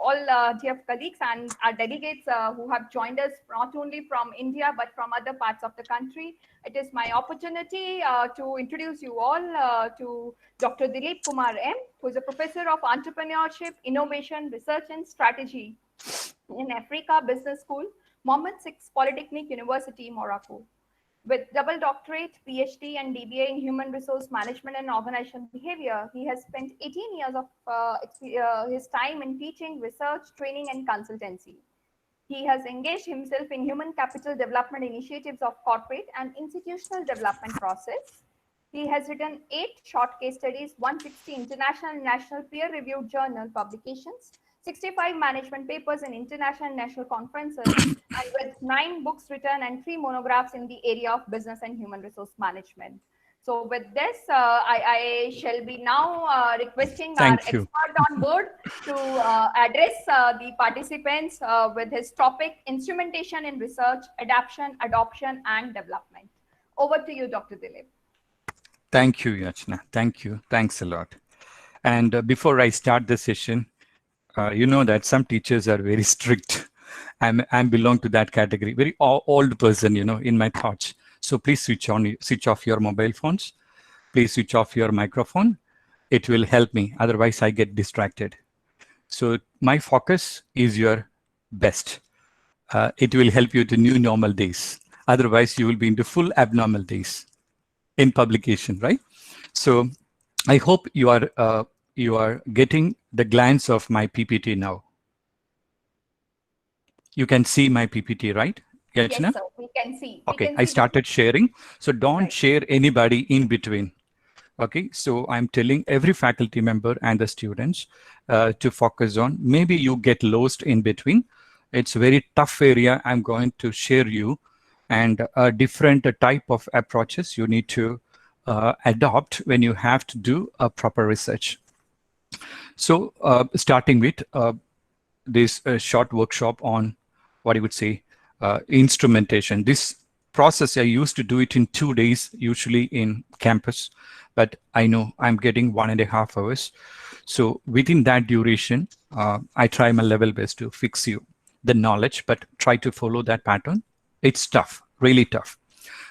all dear colleagues and our delegates who have joined us not only from India but from other parts of the country. It is my opportunity to introduce you all to Dr. Dileep Kumar M, who is a professor of entrepreneurship, innovation, research and strategy in Africa Business School, Mohamed VI Polytechnic University, Morocco. With double doctorate, PhD, and DBA in Human Resource Management and Organizational Behavior, he has spent 18 years of his time in teaching, research, training, and consultancy. He has engaged himself in human capital development initiatives of corporate and institutional development process. He has written 8 short case studies, 160 international and national peer-reviewed journal publications, 65 management papers in international and national conferences, and with 9 books written and 3 monographs in the area of business and human resource management. So with this, I shall be now requesting our expert on board to address the participants with his topic, instrumentation in research, adaptation, adoption, and development. Over to you, Dr. Dileep. Thank you, Yachna. Thank you. Thanks a lot. And before I start the session, you know that some teachers are very strict. I belong to that category, very old person, you know, in my thoughts. So please switch off your mobile phones. Please switch off your microphone. It will help me. Otherwise, I get distracted. So my focus is your best. It will help you to new normal days. Otherwise, you will be into full abnormal days in publication, right? So I hope you are getting the glance of my PPT now. You can see my PPT, right? Yachna? Yes, sir, we can see. Okay, I started sharing. So don't share anybody in between. Okay, so I'm telling every faculty member and the students to focus on. Maybe you get lost in between. It's a very tough area I'm going to share you, and a different type of approaches you need to adopt when you have to do a proper research. So starting with this short workshop on what I would say, instrumentation. This process, I used to do it in 2 days, usually in campus, but I know I'm getting 1.5 hours. So within that duration, I try my level best to fix you the knowledge, but try to follow that pattern. It's tough, really tough.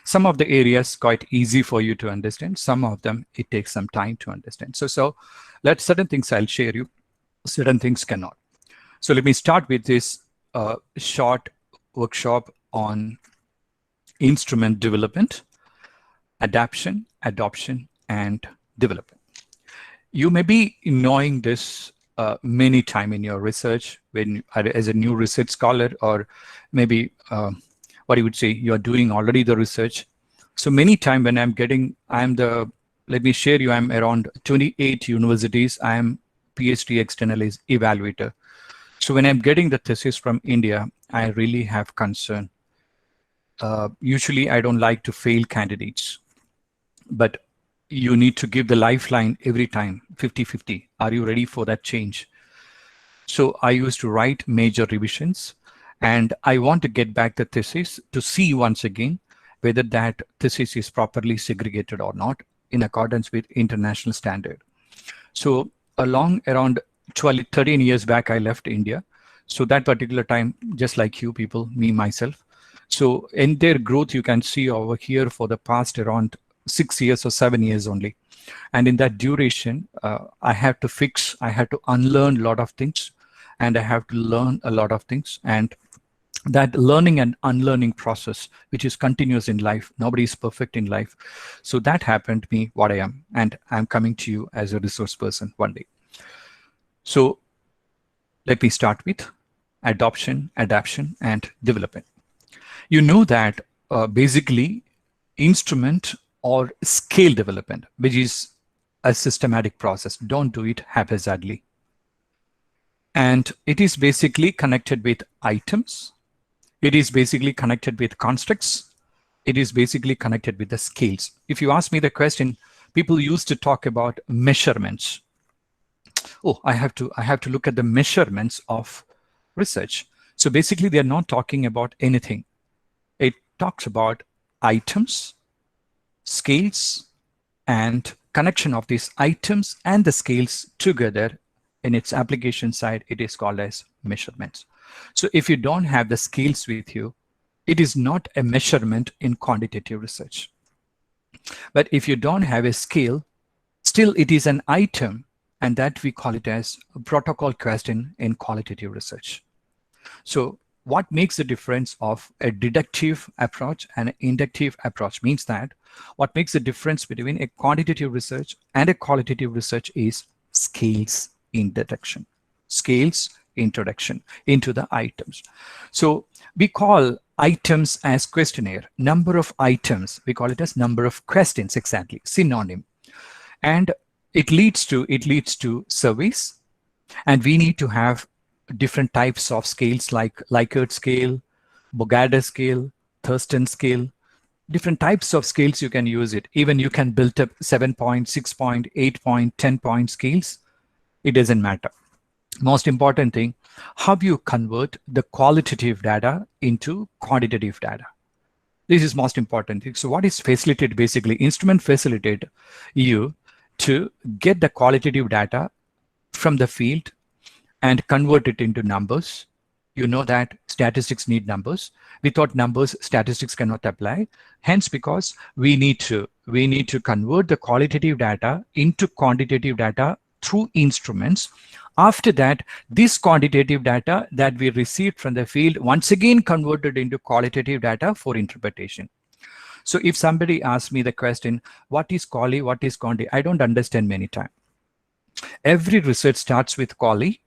Some of the areas quite easy for you to understand. Some of them, it takes some time to understand. So let certain things I'll share you, certain things cannot. So let me start with this short workshop on instrument development, adaptation, adoption, and development. You may be knowing this many times in your research when as a new research scholar, or maybe what you would say you're doing already the research. So many times when let me share you, I'm around 28 universities. I'm PhD external evaluator. So when I'm getting the thesis from India, I really have concern. Usually I don't like to fail candidates, but you need to give the lifeline every time, 50-50. Are you ready for that change? So I used to write major revisions, and I want to get back the thesis to see once again whether that thesis is properly segregated or not in accordance with international standard. So around 13 years back, I left India. So that particular time, just like you people, me, myself. So in their growth, you can see over here for the past around 6 years or 7 years only. And in that duration, I had to unlearn a lot of things, and I have to learn a lot of things. And that learning and unlearning process, which is continuous in life, nobody is perfect in life. So that happened to me what I am, and I'm coming to you as a resource person one day. So let me start with adoption, adaptation, and development. You know that basically instrument or scale development, which is a systematic process. Don't do it haphazardly. And it is basically connected with items. It is basically connected with constructs. It is basically connected with the scales. If you ask me the question, people used to talk about measurements. Oh, I have to look at the measurements of research. So basically, they're not talking about anything. It talks about items, scales, and connection of these items and the scales together in its application side, it is called as measurements. So if you don't have the scales with you, it is not a measurement in quantitative research. But if you don't have a scale, still it is an item, and that we call it as a protocol question in qualitative research. So what makes the difference of a deductive approach and an inductive approach means that what makes the difference between a quantitative research and a qualitative research is scales introduction. Scales introduction into the items. So we call items as questionnaire. Number of items, we call it as number of questions, exactly, synonym. And it leads to surveys, and we need to have different types of scales like Likert scale, Bogader scale, Thurston scale, different types of scales you can use it. Even you can build up 7-point, 6-point, 8-point, 10-point scales. It doesn't matter. Most important thing, how you convert the qualitative data into quantitative data. This is most important thing. So what is facilitate? Basically, instrument facilitate you to get the qualitative data from the field and convert it into numbers. You know that statistics need numbers. Without numbers, statistics cannot apply. Hence, because we need to convert the qualitative data into quantitative data through instruments. After that, this quantitative data that we received from the field once again converted into qualitative data for interpretation. So if somebody asks me the question, what is quali, what is quanti? I don't understand many times. Every research starts with quali,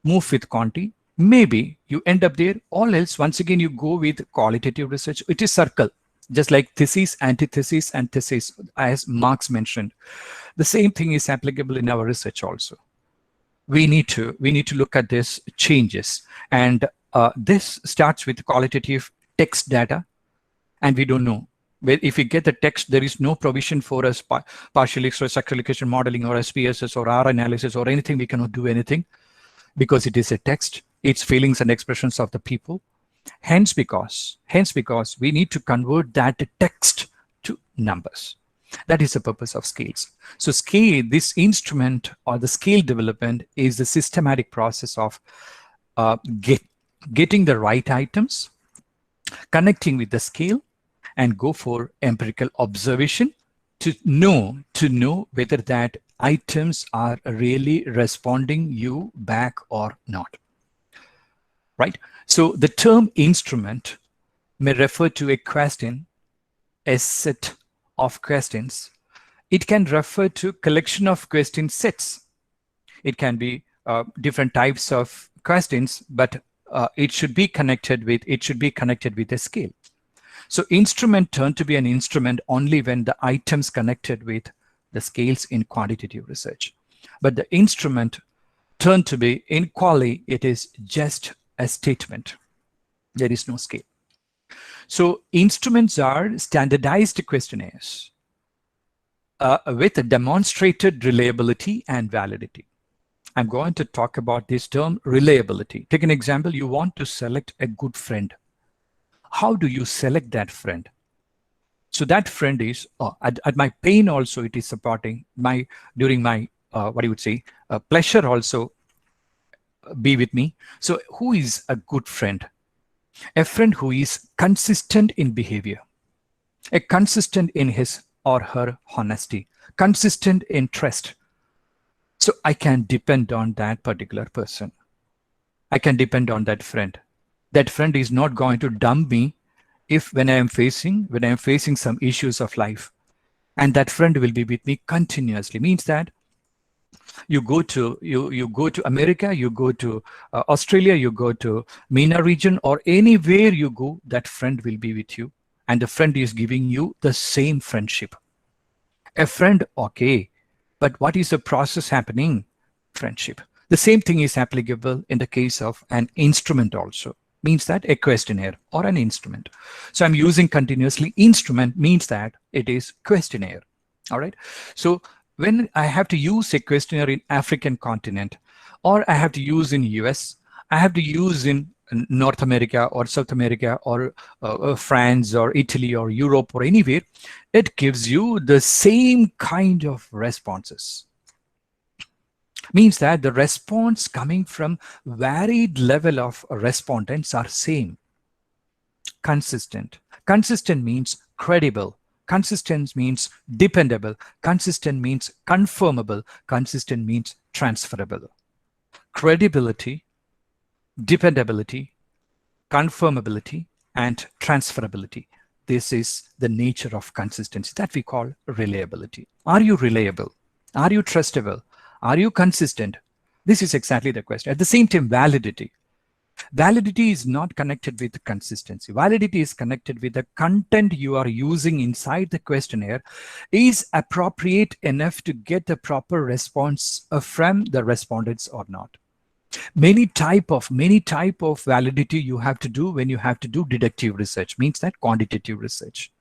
move with quanti. Maybe you end up there, or else once again you go with qualitative research. It is circle, just like thesis, antithesis, and thesis, as Marx mentioned. The same thing is applicable in our research also. We need to look at this changes, and this starts with qualitative text data, and we don't know. If we get the text, there is no provision for us partial structural equation modeling or SPSS or R analysis or anything. We cannot do anything because it is a text. It's feelings and expressions of the people. Hence because we need to convert that text to numbers. That is the purpose of scales. So scale, this instrument or the scale development is the systematic process of getting the right items, connecting with the scale, and go for empirical observation to know whether that items are really responding you back or not. Right? So the term instrument may refer to a question, a set of questions. It can refer to collection of question sets. It can be different types of questions, but it should be connected with a scale. So instrument turned to be an instrument only when the items connected with the scales in quantitative research. But the instrument turned to be in quali, it is just a statement. There is no scale. So instruments are standardized questionnaires with demonstrated reliability and validity. I'm going to talk about this term reliability. Take an example. You want to select a good friend. How do you select that friend? So that friend is at my pain also, it is supporting my during my pleasure also be with me. So who is a good friend? A friend who is consistent in behavior, a consistent in his or her honesty, consistent in trust. So I can depend on that particular person. I can depend on that friend. That friend is not going to dump me if when I am facing some issues of life, and that friend will be with me continuously. Means that you go to America, you go to Australia, you go to MENA region, or anywhere you go, that friend will be with you, and the friend is giving you the same friendship. A friend, okay, but what is the process happening? Friendship. The same thing is applicable in the case of an instrument also. Means that a questionnaire or an instrument. So I'm using continuously. Instrument means that it is questionnaire. All right. So when I have to use a questionnaire in African continent, or I have to use in US, I have to use in North America or South America or France or Italy or Europe or anywhere, it gives you the same kind of responses. Means that the response coming from varied level of respondents are same. Consistent. Consistent means credible. Consistent means dependable. Consistent means confirmable. Consistent means transferable. Credibility, dependability, confirmability, and transferability. This is the nature of consistency that we call reliability. Are you reliable? Are you trustable? Are you consistent? This is exactly the question. At the same time, validity. Validity is not connected with consistency. Validity is connected with the content you are using inside the questionnaire is appropriate enough to get the proper response from the respondents or not. Many type of validity you have to do when you have to do deductive research, means that quantitative research,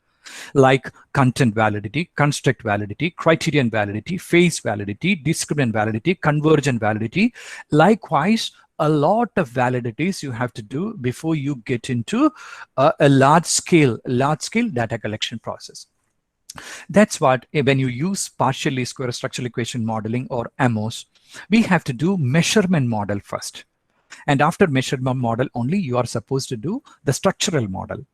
like content validity, construct validity, criterion validity, phase validity, discriminant validity, convergent validity. Likewise, a lot of validities you have to do before you get into a large scale data collection process. That's what, when you use partial least square structural equation modeling or MOS, we have to do measurement model first. And after measurement model only, you are supposed to do the structural model.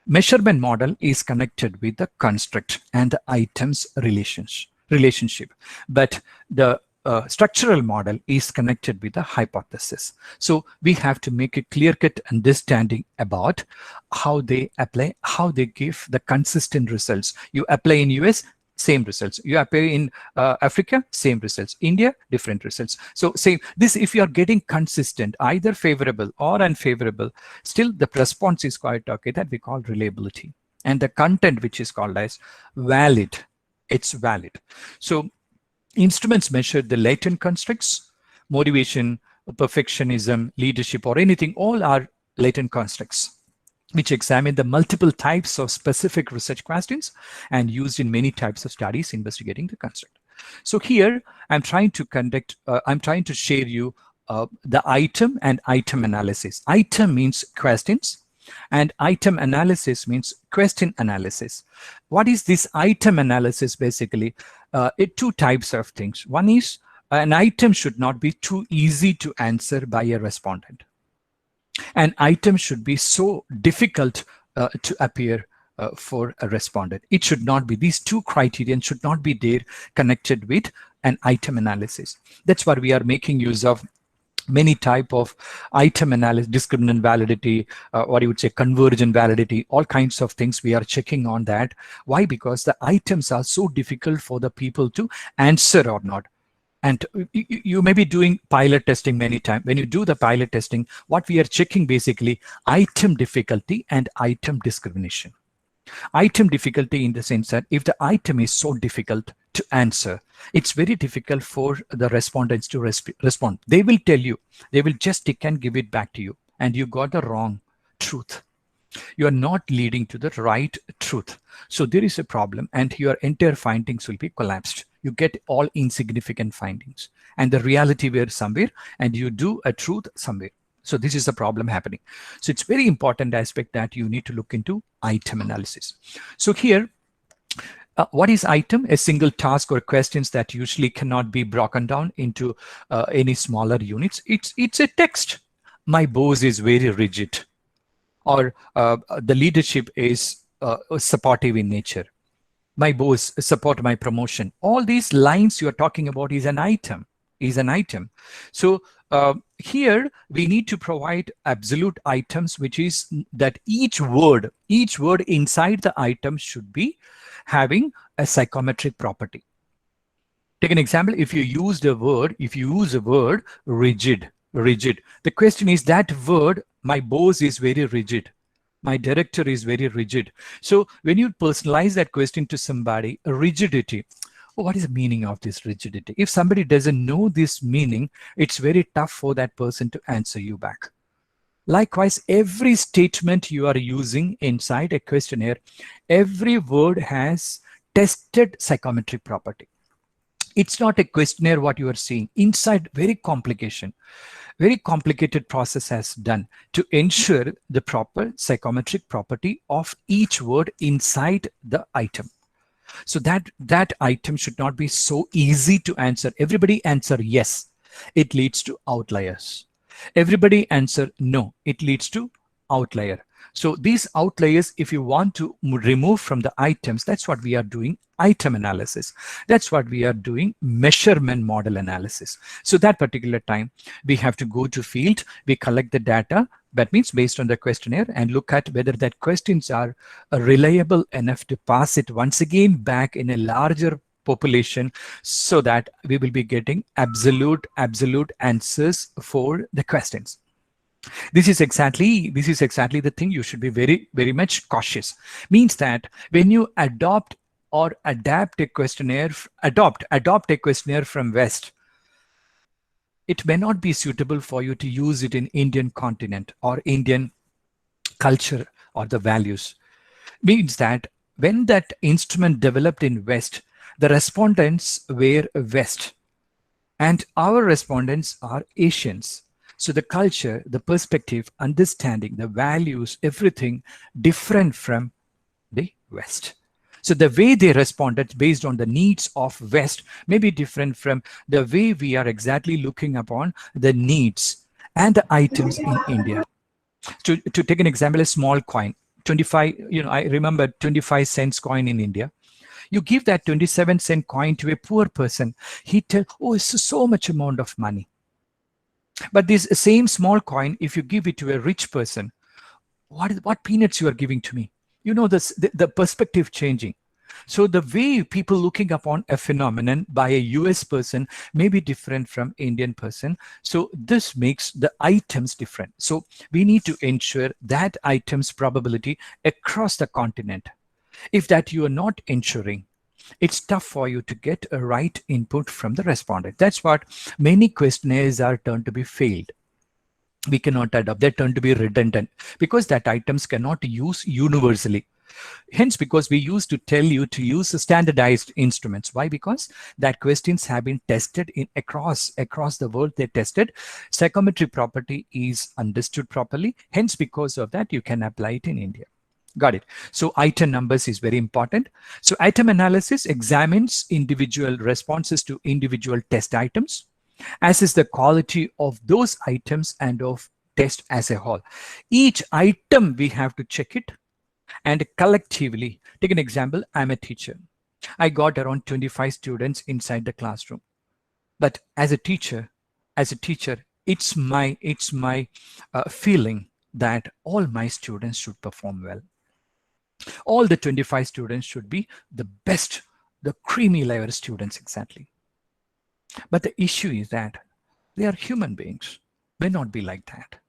Measurement model is connected with the construct and the items relationship. But the structural model is connected with the hypothesis. So we have to make a clear-cut understanding about how they apply, how they give the consistent results. You apply in US, same results. You apply in Africa, same results. India, different results. So same this, if you are getting consistent, either favorable or unfavorable, still the response is quite okay. That we call reliability. And the content, which is called as valid, it's valid. So instruments measure the latent constructs, motivation, perfectionism, leadership, or anything, all are latent constructs, which examine the multiple types of specific research questions and used in many types of studies investigating the construct. So here I'm trying to share you the item and item analysis. Item means questions and item analysis means question analysis. What is this item analysis? Basically, two types of things. One is an item should not be too easy to answer by a respondent. An item should be so difficult to appear for a respondent. It should not be. These two criterion should not be there connected with an item analysis. That's why we are making use of many type of item analysis, discriminant validity, what you would say convergent validity, all kinds of things we are checking on that. Why? Because the items are so difficult for the people to answer or not. And you may be doing pilot testing many times. When you do the pilot testing, what we are checking basically item difficulty and item discrimination. Item difficulty in the sense that if the item is so difficult to answer, it's very difficult for the respondents to respond. They will tell you, they will just tick and give it back to you, and you got the wrong truth. You are not leading to the right truth. So there is a problem and your entire findings will be collapsed. You get all insignificant findings and the reality were somewhere and you do a truth somewhere. So this is the problem happening. So it's very important aspect that you need to look into item analysis. So here, what is item? A single task or questions that usually cannot be broken down into any smaller units. It's a text. My boss is very rigid, or the leadership is supportive in nature. My boss support my promotion. All these lines you are talking about is an item. So here we need to provide absolute items, which is that each word inside the item should be having a psychometric property. Take an example. If you use the word, rigid, the question is that word, my boss is very rigid. My director is very rigid. So when you personalize that question to somebody, rigidity, what is the meaning of this rigidity? If somebody doesn't know this meaning, it's very tough for that person to answer you back. Likewise, every statement you are using inside a questionnaire, every word has tested psychometric property. It's not a questionnaire what you are seeing. Inside, very complicated process has done to ensure the proper psychometric property of each word inside the item. So that item should not be so easy to answer. Everybody answer yes. it leads to outliers. Everybody answer no, it leads to outlier. So these outliers, if you want to remove from the items, that's what we are doing, item analysis. That's what we are doing, measurement model analysis. So that particular time, we have to go to field, we collect the data, that means based on the questionnaire, and look at whether that questions are reliable enough to pass it once again back in a larger population, so that we will be getting absolute answers for the questions. This is exactly the thing. You should be very much cautious. Means that when you adopt or adapt a questionnaire, adopt a questionnaire from West, it may not be suitable for you to use it in Indian continent or Indian culture or the values. Means that when that instrument developed in West, the respondents were West and our respondents are Asians. So the culture, the perspective, understanding, the values, everything different from the West. So the way they responded based on the needs of West may be different from the way we are exactly looking upon the needs and the items in India. To take an example, a small coin, 25, I remember 25 cents coin in India. You give that 27-cent coin to a poor person, he tell, oh, it's so much amount of money. But this same small coin, if you give it to a rich person, what peanuts you are giving to me? The perspective changing. So the way people looking upon a phenomenon by a US person may be different from Indian person. So this makes the items different. So we need to ensure that items probability across the continent. If that you are not ensuring, it's tough for you to get a right input from the respondent. That's what many questionnaires are turned to be failed. We cannot adopt, they're turned to be redundant because that items cannot use universally. Hence, because we used to tell you to use standardized instruments. Why? Because that questions have been tested in across the world. They tested psychometry property is understood properly. Hence, because of that, you can apply it in India. Got it. So item numbers is very important. So item analysis examines individual responses to individual test items, as is the quality of those items and of test as a whole. Each item we have to check it, and collectively, take an example, I'm a teacher. I got around 25 students inside the classroom. But as a teacher, it's my feeling that all my students should perform well. All the 25 students should be the best, the creamy layer students exactly. But the issue is that they are human beings, may not be like that.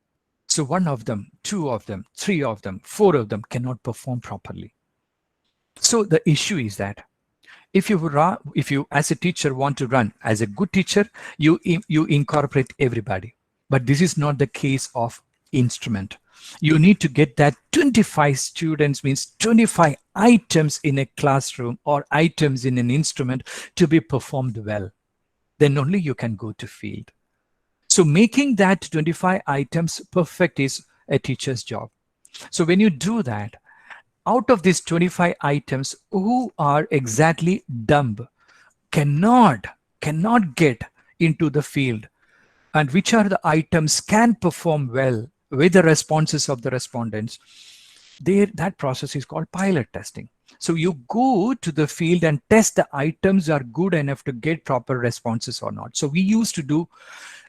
So one of them, two of them, three of them, four of them cannot perform properly. So the issue is that if you as a teacher want to run as a good teacher, you incorporate everybody. But this is not the case of instrument. You need to get that 25 students, means 25 items in a classroom or items in an instrument to be performed well. Then only you can go to field. So making that 25 items perfect is a teacher's job. So when you do that, out of these 25 items, who are exactly dumb, cannot get into the field, and which are the items can perform well with the responses of the respondents, that process is called pilot testing. So you go to the field and test the items are good enough to get proper responses or not. So we used to do,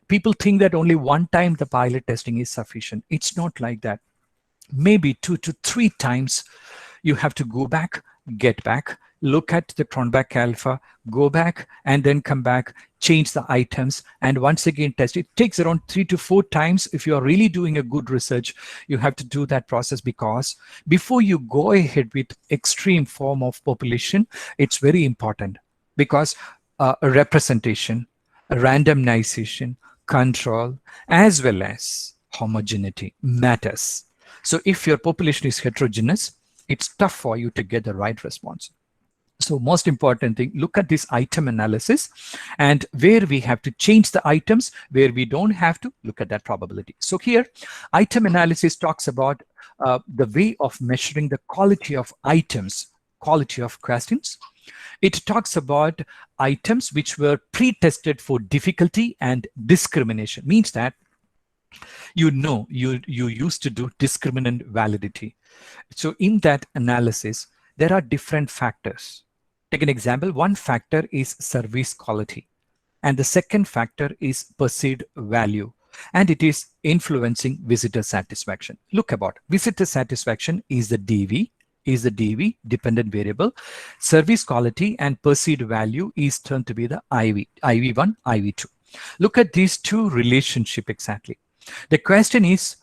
people think that only one time the pilot testing is sufficient. It's not like that. Maybe 2 to 3 times you have to go back, get back, look at the Cronbach alpha, go back and then come back, change the items, and once again test. It takes around 3 to 4 times. If you are really doing a good research, you have to do that process, because before you go ahead with extreme form of population, it's very important, because representation, randomization, control, as well as homogeneity matters. So if your population is heterogeneous, it's tough for you to get the right response. So most important thing, look at this item analysis, and where we have to change the items, where we don't have to, look at that probability. So here, item analysis talks about the way of measuring the quality of items, quality of questions, It talks about items which were pre-tested for difficulty and discrimination. Means that you used to do discriminant validity. So in that analysis, there are different factors. Take an example. One factor is service quality, and the second factor is perceived value, and it is influencing visitor satisfaction. Look about visitor satisfaction is the DV, dependent variable. Service quality and perceived value is turned to be the IV1, IV2. Look at these two relationship exactly. The question is,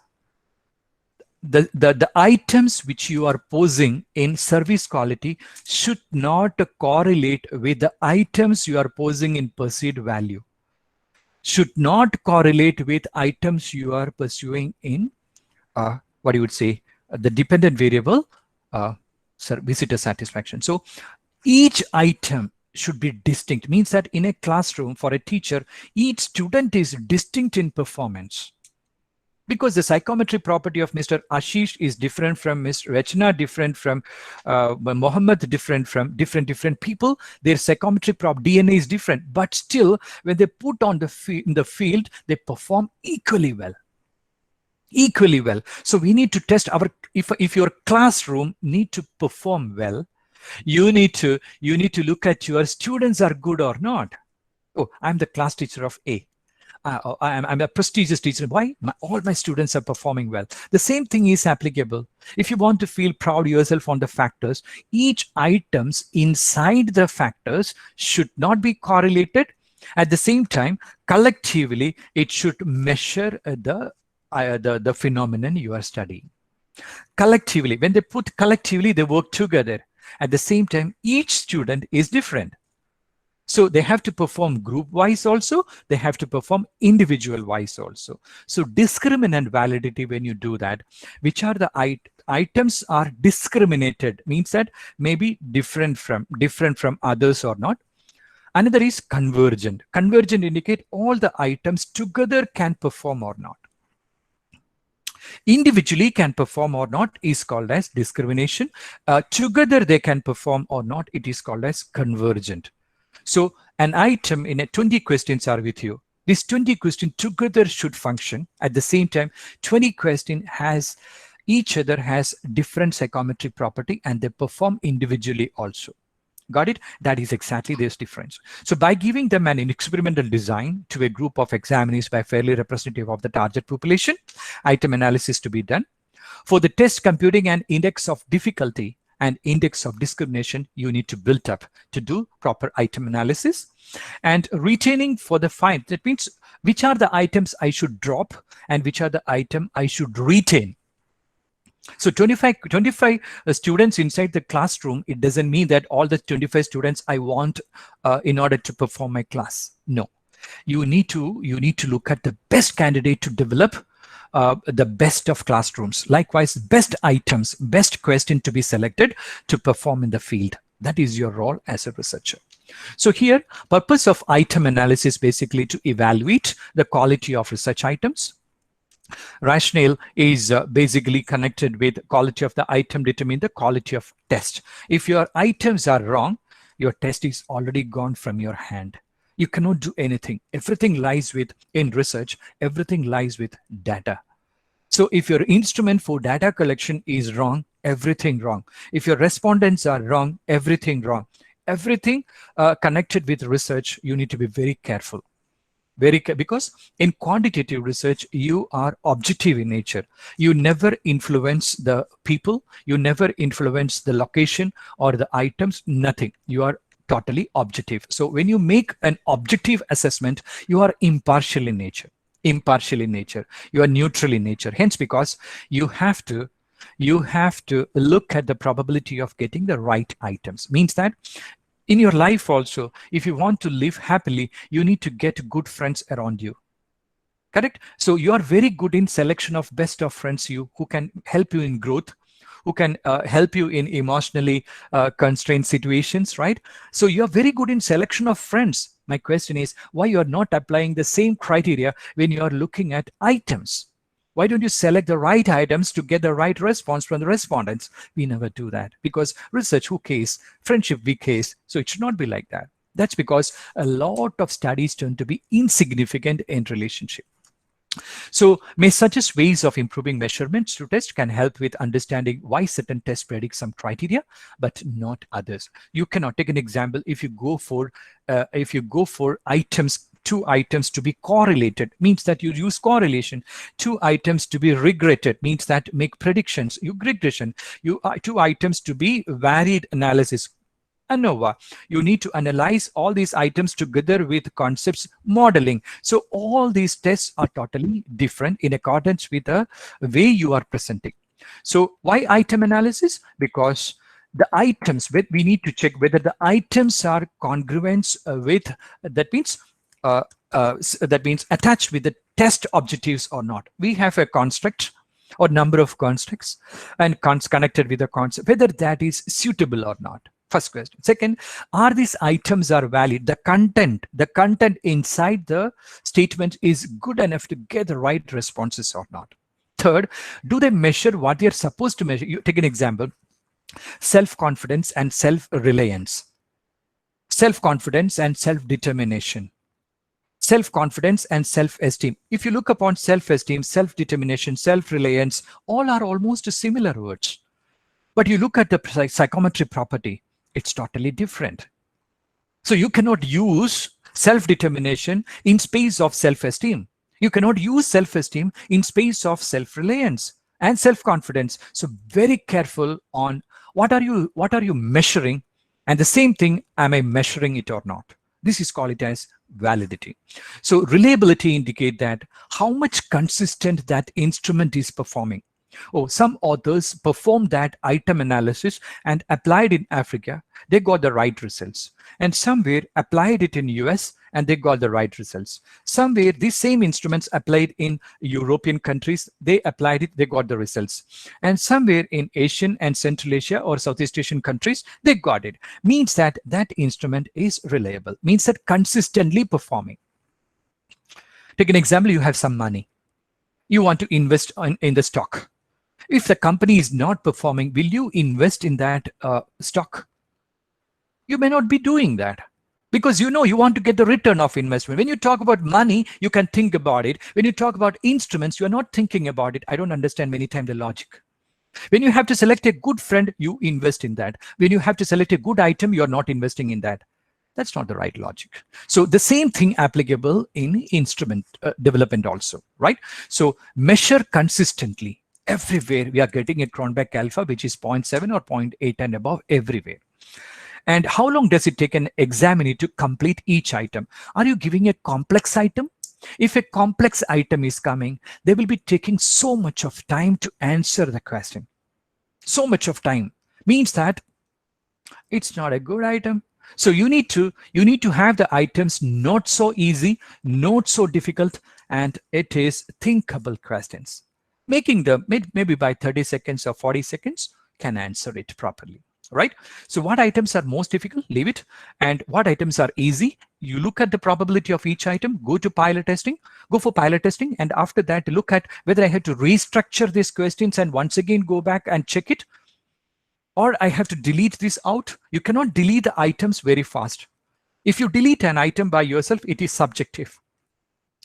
the items which you are posing in service quality should not correlate with the items you are posing in perceived value. Should not correlate with items you are pursuing in what you would say the dependent variable visitor satisfaction. So each item should be distinct. Means that in a classroom for a teacher, each student is distinct in performance. Because the psychometric property of Mr. Ashish is different from Mr. Rachna, different from Mohamed, different from different people. Their psychometric DNA is different, but still, when they put on in the field, they perform equally well. Equally well. So we need to test our. If your classroom need to perform well, you need to look at your students are good or not. Oh, I'm the class teacher of A. I'm a prestigious teacher. Why? All my students are performing well. The same thing is applicable. If you want to feel proud yourself on the factors, each items inside the factors should not be correlated. At the same time, collectively, it should measure the phenomenon you are studying. Collectively, when they put collectively, they work together. At the same time, each student is different. So they have to perform group-wise also, they have to perform individual-wise also. So discriminant validity, when you do that, which are the items are discriminated, means that maybe different from others or not. Another is convergent. Convergent indicate all the items together can perform or not. Individually can perform or not is called as discrimination. Together they can perform or not, it is called as convergent. So an item in a 20 questions are with you. These 20 questions together should function. At the same time, 20 questions each other has different psychometric property and they perform individually also. Got it? That is exactly this difference. So by giving them an experimental design to a group of examinees by fairly representative of the target population, item analysis to be done. For the test computing an index of difficulty and index of discrimination, you need to build up to do proper item analysis. And retaining for the find, that means which are the items I should drop and which are the item I should retain. So 25 students inside the classroom, it doesn't mean that all the 25 students I want in order to perform my class. No, you need to look at the best candidate to develop the best of classrooms. Likewise, best items, best question to be selected to perform in the field. That is your role as a researcher. So here, purpose of item analysis basically to evaluate the quality of research items. Rationale is basically connected with quality of the item determine the quality of test. If your items are wrong, your test is already gone from your hand. You cannot do anything. Everything lies in research, everything lies with data. So if your instrument for data collection is wrong, everything wrong. If your respondents are wrong, everything wrong. Everything connected with research, you need to be very careful. Because in quantitative research, you are objective in nature. You never influence the people, you never influence the location or the items, nothing. You are totally objective. So when you make an objective assessment, you are impartial in nature. Impartial in nature. You are neutral in nature. Hence, because you have to look at the probability of getting the right items. Means that in your life also, if you want to live happily, you need to get good friends around you. Correct? So you are very good in selection of best of friends who can help you in growth, who can help you in emotionally constrained situations, right? So you are very good in selection of friends. My question is, why you are not applying the same criteria when you are looking at items? Why don't you select the right items to get the right response from the respondents? We never do that because research, who cares? Friendship, we case. So it should not be like that. That's because a lot of studies turn to be insignificant in relationship. So may suggest ways of improving measurements to test can help with understanding why certain tests predict some criteria, but not others. You cannot take an example. If you go for items, two items to be correlated means that you use correlation. Two items to be regretted means that make predictions. You regression. Two items to be varied analysis. ANOVA. You need to analyze all these items together with concepts modeling. So all these tests are totally different in accordance with the way you are presenting. So why item analysis? Because the items, we need to check whether the items are congruent with, that means attached with the test objectives or not. We have a construct or number of constructs and connected with the concept, whether that is suitable or not. First question. Second, are these items are valid? The content inside the statement is good enough to get the right responses or not? Third, do they measure what they're supposed to measure? You take an example, self-confidence and self-reliance, self-confidence and self-determination, self-confidence and self-esteem. If you look upon self-esteem, self-determination, self-reliance, all are almost similar words. But you look at the psychometric property, it's totally different. So you cannot use self-determination in space of self-esteem. You cannot use self-esteem in space of self-reliance and self-confidence. So very careful on what are you measuring, and the same thing, am I measuring it or not? This is called it as validity. So reliability indicate that how much consistent that instrument is performing. Some authors performed that item analysis and applied in Africa, they got the right results. And somewhere applied it in US and they got the right results. Somewhere these same instruments applied in European countries, they applied it, they got the results. And somewhere in Asian and Central Asia or Southeast Asian countries, they got it. Means that that instrument is reliable, means that consistently performing. Take an example, you have some money. You want to invest in the stock. If the company is not performing, will you invest in that stock? You may not be doing that because you want to get the return of investment. When you talk about money, you can think about it. When you talk about instruments, you are not thinking about it. I don't understand many times the logic. When you have to select a good friend, you invest in that. When you have to select a good item, you are not investing in that. That's not the right logic. So the same thing applicable in instrument development also, right? So measure consistently. Everywhere we are getting a Cronbach alpha, which is 0.7 or 0.8 and above everywhere. And how long does it take an examiner to complete each item? Are you giving a complex item? If a complex item is coming, they will be taking so much of time to answer the question. So much of time means that it's not a good item. So you need to have the items not so easy, not so difficult, and it is thinkable questions. Making them maybe by 30 seconds or 40 seconds can answer it properly, right? So what items are most difficult, leave it. And what items are easy, you look at the probability of each item, go for pilot testing. And after that, look at whether I have to restructure these questions and once again go back and check it, or I have to delete this out. You cannot delete the items very fast. If you delete an item by yourself, it is subjective.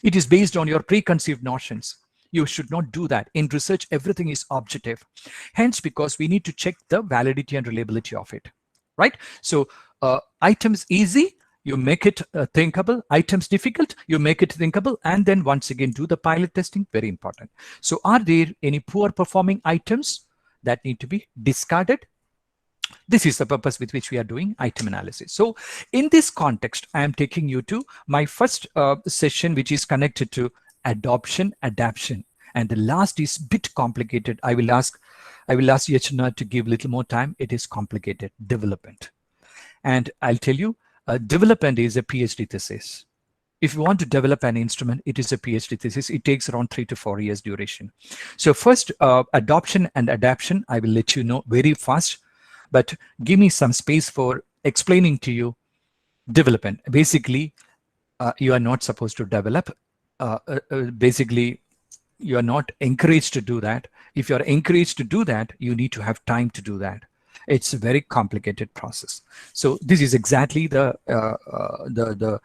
It is based on your preconceived notions. You should not do that. In research, everything is objective. Hence, because we need to check the validity and reliability of it, right? So items easy, you make it thinkable. Items difficult, you make it thinkable. And then once again, do the pilot testing, very important. So are there any poor performing items that need to be discarded? This is the purpose with which we are doing item analysis. So in this context, I am taking you to my first session, which is connected to adoption, adaption. And the last is a bit complicated. I will ask Yachana to give a little more time. It is complicated, development. And I'll tell you, development is a PhD thesis. If you want to develop an instrument, it is a PhD thesis. It takes around 3 to 4 years duration. So first, adoption and adaption, I will let you know very fast, but give me some space for explaining to you development. Basically, you are not supposed to develop. Basically, You are not encouraged to do that. If you're encouraged to do that, you need to have time to do that. It's a very complicated process. So this is exactly the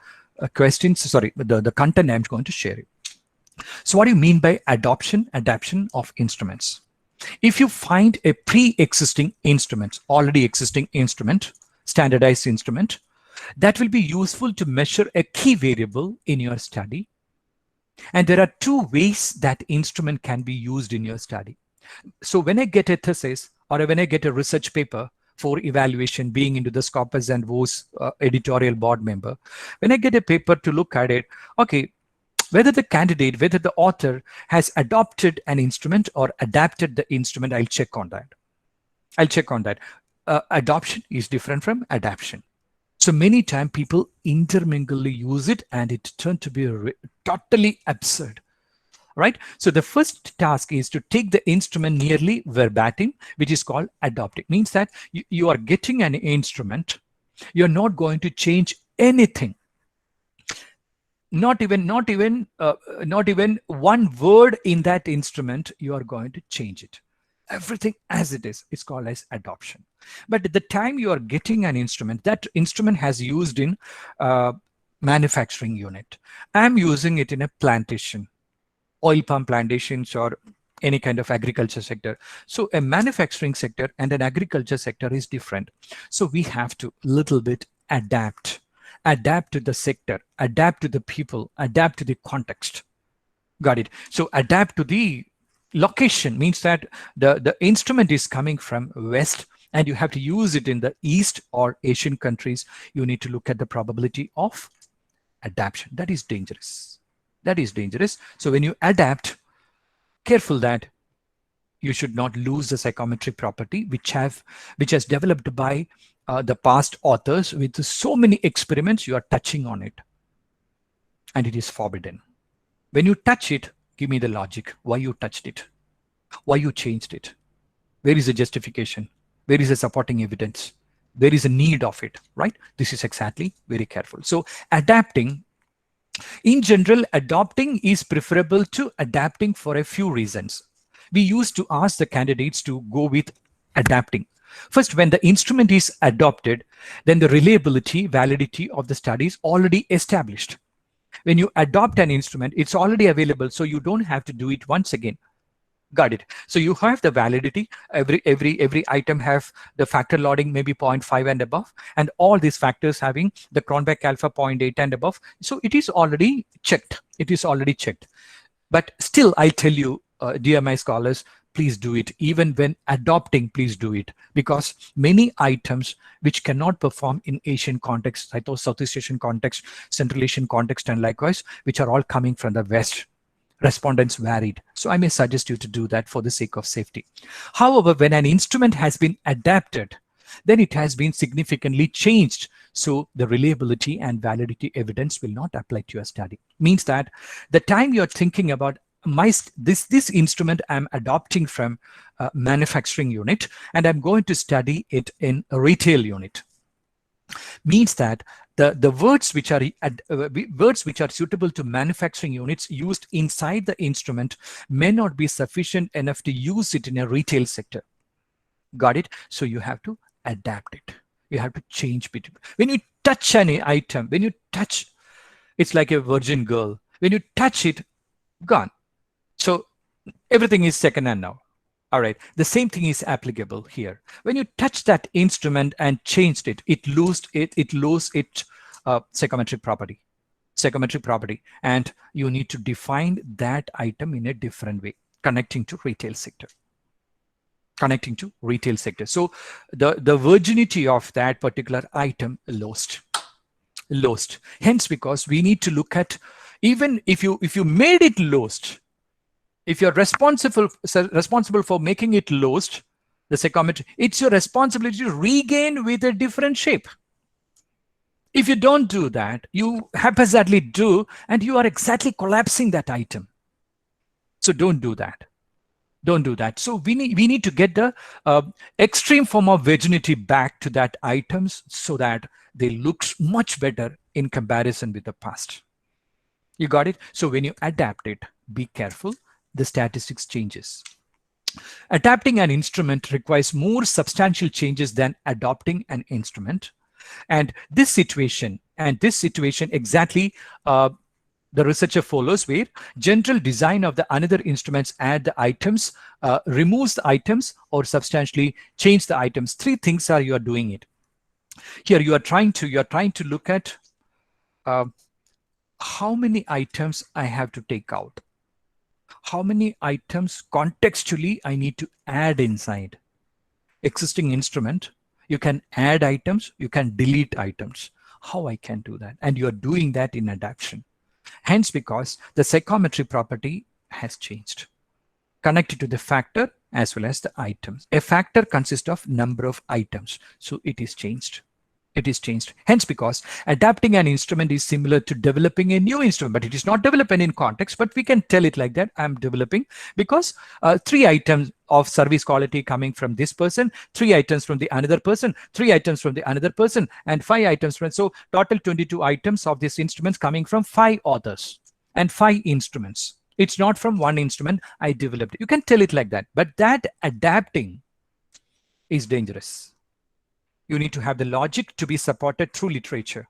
questions, sorry, the content I'm going to share. So what do you mean by adaptation of instruments? If you find a pre-existing instrument, already existing instrument, standardized instrument, that will be useful to measure a key variable in your study. And there are two ways that instrument can be used in your study. So when I get a thesis or when I get a research paper for evaluation, being into the Scopus and Vo's editorial board member, when I get a paper to look at it, okay, whether the candidate, whether the author has adopted an instrument or adapted the instrument, I'll check on that. I'll check on that. Adoption is different from adaptation. So many times people interminglingly use it and it turned to be totally absurd, right? So the first task is to take the instrument nearly verbatim, which is called adopting. Means that you are getting an instrument, you're not going to change anything. Not even one word in that instrument, you are going to change it. Everything as it is. It's called as adoption. But at the time you are getting an instrument, that instrument has used in manufacturing unit. I'm using it in a plantation, oil palm plantations or any kind of agriculture sector. So a manufacturing sector and an agriculture sector is different. So we have to little bit adapt to the sector, adapt to the people, adapt to the context. Got it? So adapt to the location means that the instrument is coming from West and you have to use it in the East or Asian countries. You need to look at the probability of adaptation. That is dangerous. That is dangerous. So when you adapt, careful that you should not lose the psychometric property which has developed by the past authors with so many experiments. You are touching on it and it is forbidden. When you touch it, give me the logic why you touched it, why you changed it, where is the justification, where is the supporting evidence, there is a need of it, right? This is exactly very careful. So adapting, in general, adopting is preferable to adapting for a few reasons. We used to ask the candidates to go with adapting. First, when the instrument is adopted, then the reliability, validity of the study is already established. When you adopt an instrument, it's already available, so you don't have to do it once again. Got it? So you have the validity. Every item have the factor loading maybe 0.5 and above, and all these factors having the Cronbach alpha 0.8 and above. So it is already checked. It is already checked. But still, I tell you, dear my scholars, please do it. Even when adopting, please do it, because many items which cannot perform in Asian context, Southeast Asian context, Central Asian context, and likewise, which are all coming from the West. Respondents varied. So I may suggest you to do that for the sake of safety. However, when an instrument has been adapted, then it has been significantly changed. So the reliability and validity evidence will not apply to your study. Means that the time you're thinking about this instrument I'm adopting from manufacturing unit and I'm going to study it in a retail unit, means that the words which are suitable to manufacturing units used inside the instrument may not be sufficient enough to use it in a retail sector. Got it? So you have to adapt it. You have to change between. When you touch any item, when you touch, it's like a virgin girl. When you touch it, gone. So everything is secondhand now. All right. The same thing is applicable here. When you touch that instrument and changed it, it lost its psychometric property. And you need to define that item in a different way, connecting to retail sector. So the virginity of that particular item lost. Hence, because we need to look at, even if you made it lost, if you're responsible for making it lost, the psychometry, it's your responsibility to regain with a different shape. If you don't do that, you haphazardly do, and you are exactly collapsing that item. So don't do that. Don't do that. So we need to get the extreme form of virginity back to that items so that they look much better in comparison with the past. You got it? So when you adapt it, be careful the statistics changes. Adapting an instrument requires more substantial changes than adopting an instrument. And this situation exactly the researcher follows, where general design of the another instruments add the items, removes the items, or substantially change the items. Three things are you are doing it. Here you are trying to look at how many items I have to take out, how many items contextually I need to add inside existing instrument. You can add items, you can delete items. How I can do that? And you're doing that in adaptation. Hence, because the psychometry property has changed, connected to the factor as well as the items. A factor consists of number of items, so it is changed. It is changed. Hence, because adapting an instrument is similar to developing a new instrument, but it is not developing in context, but we can tell it like that. I'm developing because 3 items of service quality coming from this person, 3 items from the another person, 3 items from the another person, and 5 items from, so total 22 items of these instruments coming from 5 authors and 5 instruments. It's not from one instrument I developed. You can tell it like that, but that adapting is dangerous. You need to have the logic to be supported through literature.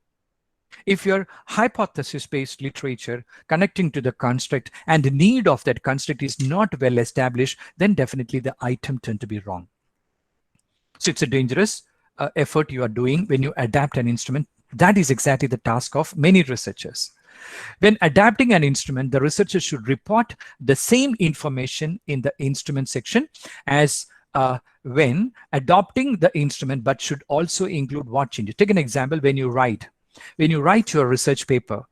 If your hypothesis-based literature connecting to the construct and the need of that construct is not well established, then definitely the item tend to be wrong. So it's a dangerous effort you are doing when you adapt an instrument. That is exactly the task of many researchers. When adapting an instrument, the researcher should report the same information in the instrument section as when adopting the instrument, but should also include what changes. Take an example when you write your research paper.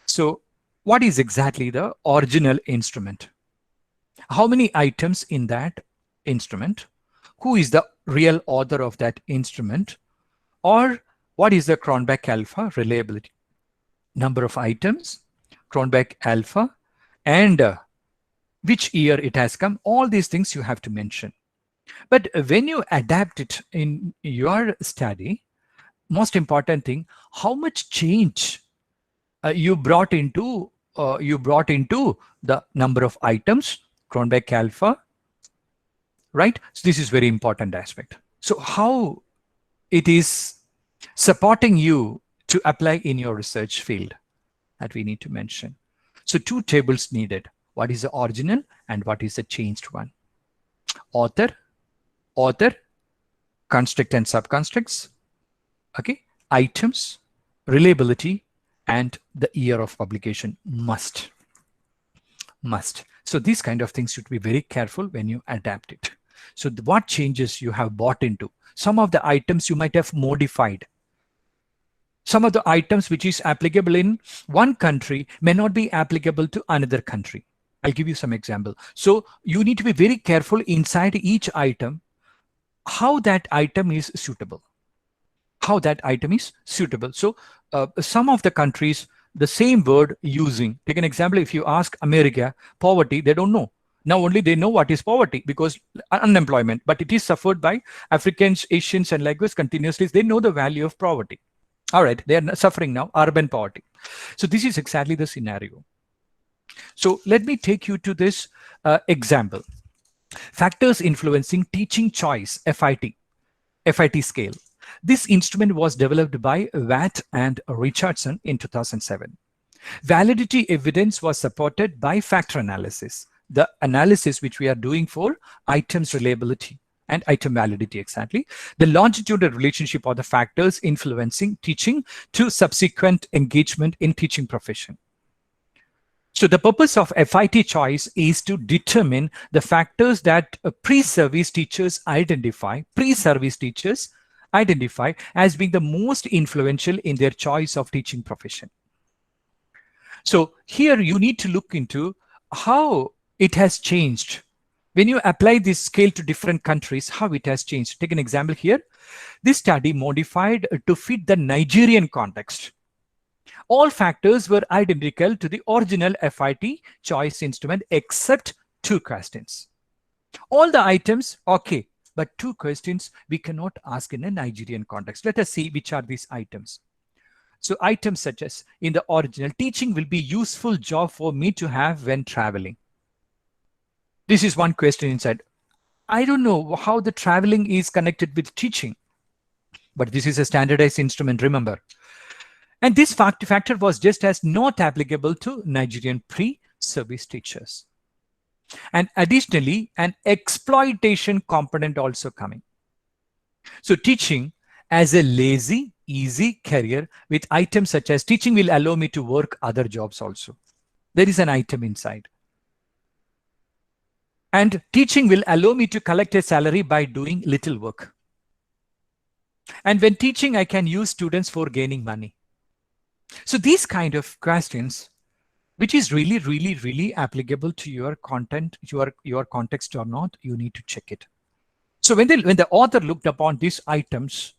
So what is exactly the original instrument? How many items in that instrument? Who is the real author of that instrument? Or what is the Cronbach alpha reliability? Number of items, Cronbach alpha, and which year it has come. All these things you have to mention. But when you adapt it in your study, most important thing, how much change you brought into the number of items, Cronbach alpha, right? So this is very important aspect. So how it is supporting you to apply in your research field, that we need to mention. So 2 tables needed. What is the original and what is the changed one? Author, construct and subconstructs, okay, items, reliability, and the year of publication. Must. So these kind of things should be very careful when you adapt it. So what changes you have bought into? Some of the items you might have modified. Some of the items which is applicable in one country may not be applicable to another country. I'll give you some example. So you need to be very careful inside each item, how that item is suitable. So some of the countries, the same word using, take an example, if you ask America, poverty, they don't know. Now only they know what is poverty, because unemployment, but it is suffered by Africans, Asians, and likewise continuously. They know the value of poverty. All right, they are suffering now, urban poverty. So this is exactly the scenario. So let me take you to this example. Factors influencing teaching choice, FIT scale. This instrument was developed by Watt and Richardson in 2007. Validity evidence was supported by factor analysis, the analysis which we are doing for items reliability and item validity exactly. The longitudinal relationship of the factors influencing teaching to subsequent engagement in teaching profession. So the purpose of FIT choice is to determine the factors that pre-service teachers identify as being the most influential in their choice of teaching profession. So here you need to look into how it has changed. When you apply this scale to different countries, how it has changed. Take an example here. This study modified to fit the Nigerian context. All factors were identical to the original FIT choice instrument except 2 questions. All the items, okay, but 2 questions we cannot ask in a Nigerian context. Let us see which are these items. So items such as, in the original, teaching will be useful job for me to have when traveling. This is one question inside. I don't know how the traveling is connected with teaching, but this is a standardized instrument, remember. And this factor was just as not applicable to Nigerian pre-service teachers. And additionally, an exploitation component also coming. So teaching as a lazy, easy career with items such as teaching will allow me to work other jobs also. There is an item inside. And teaching will allow me to collect a salary by doing little work. And when teaching, I can use students for gaining money. So these kind of questions, which is really, really, really applicable to your content, your context or not, you need to check it. So when the author looked upon these items,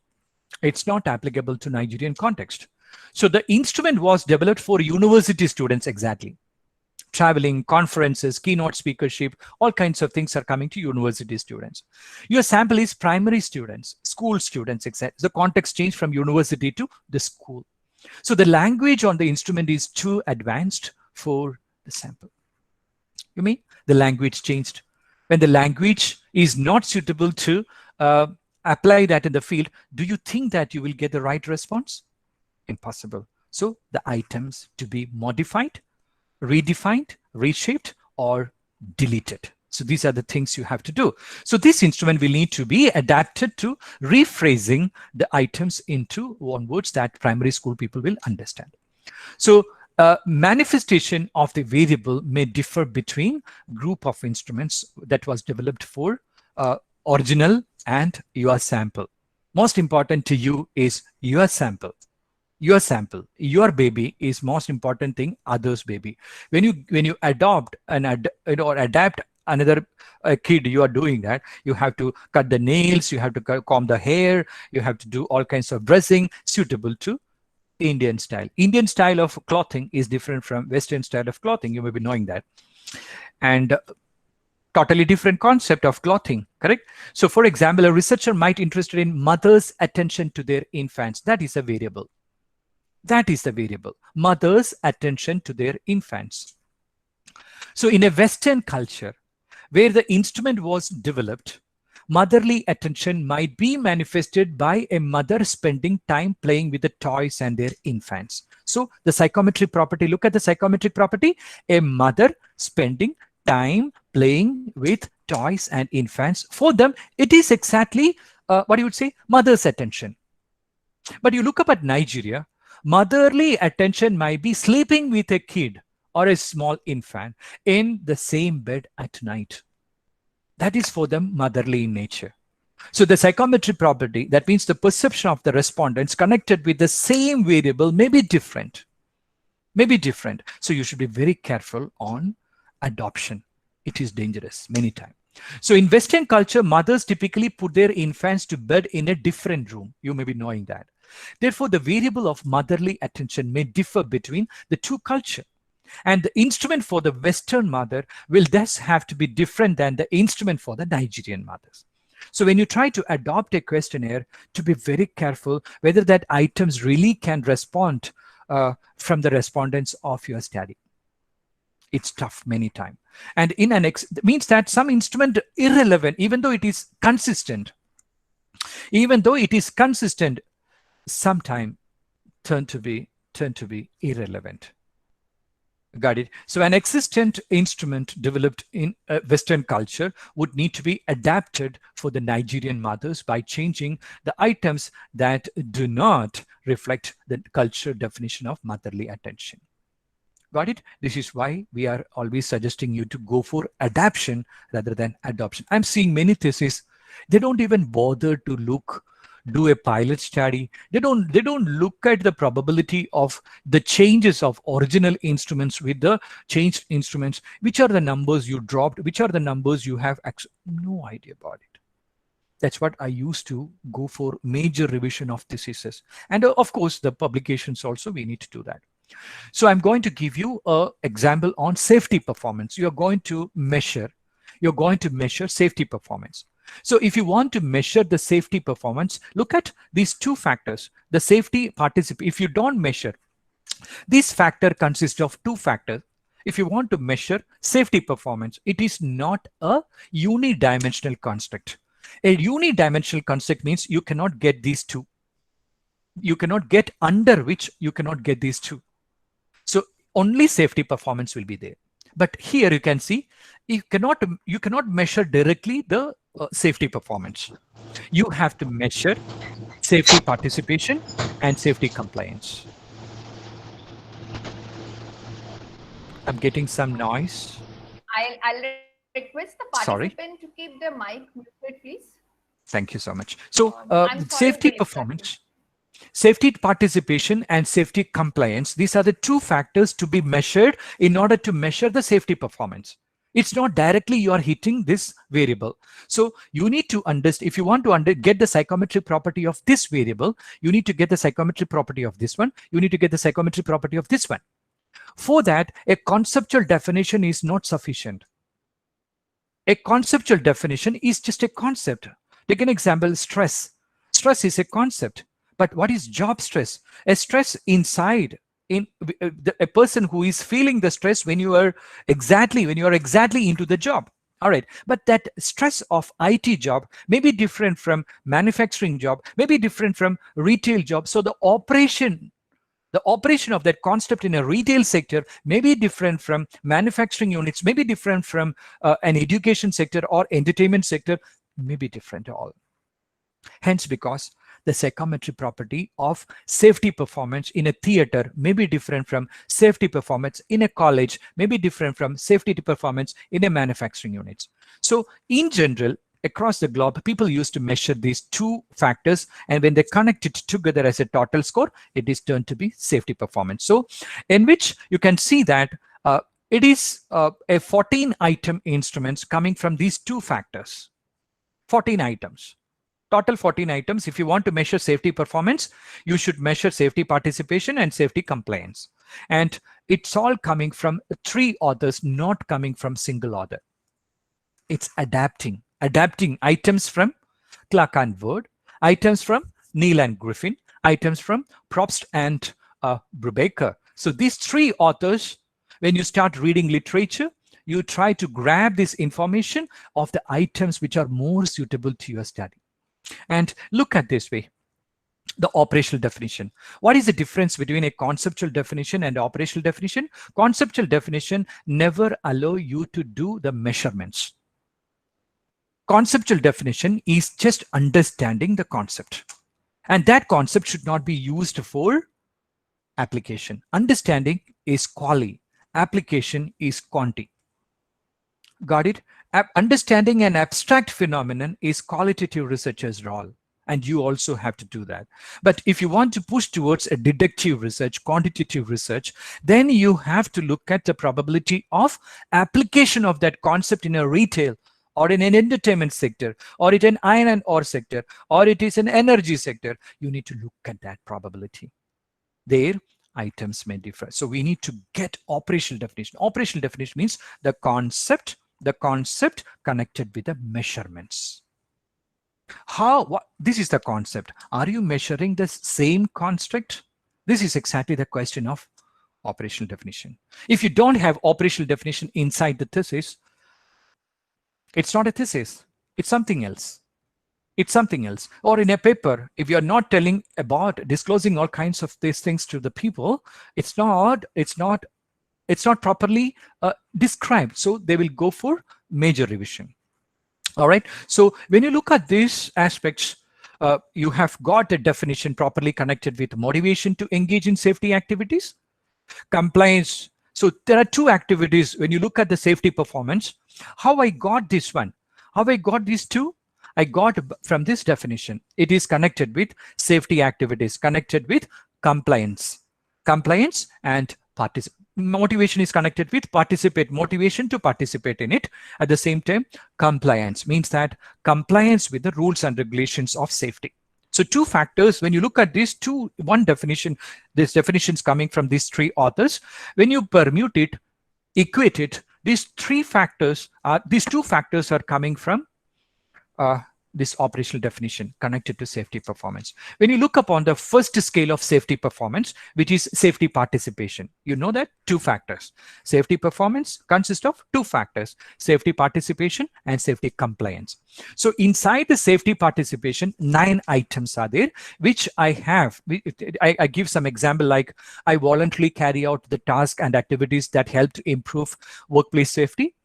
it's not applicable to Nigerian context. So the instrument was developed for university students exactly. Traveling, conferences, keynote speakership, all kinds of things are coming to university students. Your sample is primary students, school students, etc. The context changed from university to the school. So the language on the instrument is too advanced for the sample. You mean the language changed? When the language is not suitable to apply that in the field, do you think that you will get the right response? Impossible. So the items to be modified, redefined, reshaped, or deleted. So these are the things you have to do. So this instrument will need to be adapted to rephrasing the items into one words that primary school people will understand. So manifestation of the variable may differ between group of instruments that was developed for original and your sample. Most important to you is your sample. Your sample, your baby is most important thing, others baby. When you adopt or adapt another kid, you are doing that. You have to cut the nails, you have to comb the hair, you have to do all kinds of dressing suitable to Indian style. Indian style of clothing is different from Western style of clothing. You may be knowing that. And totally different concept of clothing, correct? So for example, a researcher might interested in mother's attention to their infants. That is a variable. That is the variable, mother's attention to their infants. So in a Western culture where the instrument was developed, motherly attention might be manifested by a mother spending time playing with the toys and their infants. So the psychometric property, look at the psychometric property, a mother spending time playing with toys and infants. For them, it is exactly what you would say, mother's attention. But you look up at Nigeria, motherly attention might be sleeping with a kid or a small infant in the same bed at night. That is for them motherly in nature. So the psychometric property, that means the perception of the respondents connected with the same variable may be different. May be different. So you should be very careful on adoption. It is dangerous many times. So in Western culture, mothers typically put their infants to bed in a different room. You may be knowing that. Therefore, the variable of motherly attention may differ between the two cultures. And the instrument for the Western mother will thus have to be different than the instrument for the Nigerian mothers. So when you try to adopt a questionnaire, to be very careful whether that items really can respond from the respondents of your study. It's tough many times. And in an means that some instrument irrelevant, even though it is consistent, sometime turn to be irrelevant. Got it? So an existent instrument developed in Western culture would need to be adapted for the Nigerian mothers by changing the items that do not reflect the culture definition of motherly attention. Got it? This is why we are always suggesting you to go for adaptation rather than adoption. I'm seeing many theses, they don't even bother to do a pilot study. They don't look at the probability of the changes of original instruments with the changed instruments. Which are the numbers you dropped? Which are the numbers you have? No idea about it. That's what I used to go for major revision of theses. And of course, the publications also, we need to do that. So I'm going to give you an example on safety performance. You're going to measure safety performance. So if you want to measure the safety performance, look at these two factors. The safety participant, if you don't measure, this factor consists of two factors. if you want to measure safety performance, it is not a unidimensional construct. A unidimensional construct means you cannot get these two. You cannot get under which you cannot get these two. So only safety performance will be there. But here you can see you cannot measure directly the safety performance. You have to measure safety participation and safety compliance. I'm getting some noise. I'll request the Sorry. participant to keep their mic muted, please. Thank you so much. So I'm sorry safety to performance, safety participation and safety compliance, these are the two factors to be measured in order to measure the safety performance. It's not directly you are hitting this variable. So you need to understand, if you want to get the psychometric property of this variable, you need to get the psychometric property of this one. You need to get the psychometric property of this one. For that, a conceptual definition is not sufficient. A conceptual definition is just a concept. Take an example, stress. Stress is a concept. But what is job stress? A stress inside a person who is feeling the stress when you are exactly into the job. All right, but that stress of IT job may be different from manufacturing job, may be different from retail job. So the operation of that concept in a retail sector may be different from manufacturing units, may be different from an education sector or entertainment sector, may be different all. Hence, because the psychometric property of safety performance in a theater may be different from safety performance in a college, may be different from safety performance in a manufacturing units. So in general, across the globe, people used to measure these two factors, and when they connect it together as a total score, it is turned to be safety performance. So in which you can see that it is a 14 item instruments coming from these two factors. 14 items. Total 14 items. If you want to measure safety performance, you should measure safety participation and safety compliance. And it's all coming from three authors, not coming from single author. It's adapting items from Clark and Ward, items from Neal and Griffin, items from Probst and Brubaker. So these three authors, when you start reading literature, you try to grab this information of the items which are more suitable to your study. And look at this way, the operational definition. What is the difference between a conceptual definition and operational definition? Conceptual definition never allow you to do the measurements. Conceptual definition is just understanding the concept. And that concept should not be used for application. Understanding is quali, application is quanti. Got it? Understanding an abstract phenomenon is qualitative researcher's role, and you also have to do that. But if you want to push towards a deductive research, quantitative research, then you have to look at the probability of application of that concept in a retail or in an entertainment sector, or in an iron and ore sector, or it is an energy sector. You need to look at that probability. There, items may differ. So we need to get operational definition. Operational definition means the concept connected with the measurements. This is the concept. Are you measuring the same construct? This is exactly the question of operational definition. If you don't have operational definition inside the thesis, it's not a thesis. It's something else. It's something else. Or in a paper, if you're not telling about disclosing all kinds of these things to the people, it's not properly described. So they will go for major revision. All right. So when you look at these aspects, you have got a definition properly connected with motivation to engage in safety activities, compliance. So there are two activities when you look at the safety performance. How I got this one? How I got these two? I got from this definition. It is connected with safety activities, connected with compliance and participation. Motivation is connected with motivation to participate in it. At the same time, compliance means that compliance with the rules and regulations of safety. So two factors, when you look at these two, one definition, this definition is coming from these three authors. When you permute it, equate it, these two factors are coming from this operational definition connected to safety performance. When you look upon the first scale of safety performance, which is safety participation, you know that two factors. Safety performance consists of two factors: safety participation and safety compliance. So inside the safety participation, 9 items are there, which I have. I give some example, like I voluntarily carry out the task and activities that help to improve workplace safety.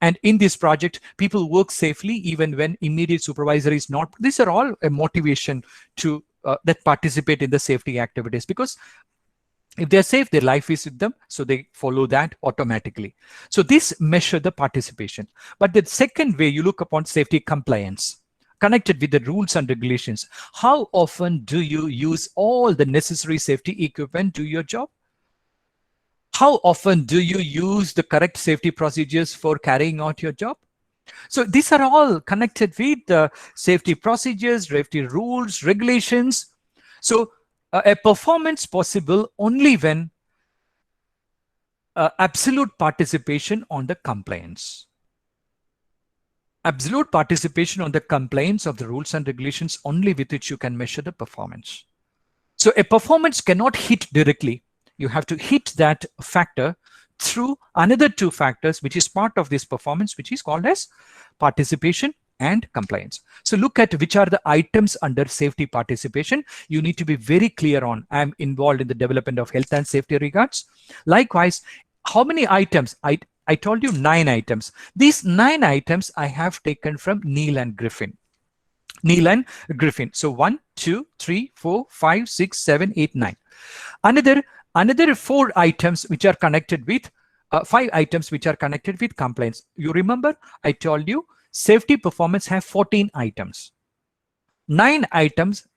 And in this project, people work safely even when immediate supervisor is not. These are all a motivation to that participate in the safety activities, because if they're safe, their life is with them, so they follow that automatically. So this measure the participation. But the second way you look upon safety compliance, connected with the rules and regulations. How often do you use all the necessary safety equipment to your job? How often do you use the correct safety procedures for carrying out your job? So these are all connected with the safety procedures, safety rules, regulations. So a performance possible only when absolute participation on the compliance. Absolute participation on the compliance of the rules and regulations, only with which you can measure the performance. So a performance cannot hit directly. You have to hit that factor through another two factors, which is part of this performance, which is called as participation and compliance. So look at which are the items under safety participation. You need to be very clear on, I'm involved in the development of health and safety regards. Likewise, how many items? I told you 9 items. These 9 items I have taken from Neil and Griffin. Neil and Griffin. So 1, 2, 3, 4, 5, 6, 7, 8, 9. Another 4 items which are connected with 5 items which are connected with compliance. You remember I told you safety performance have 14 items. 9 items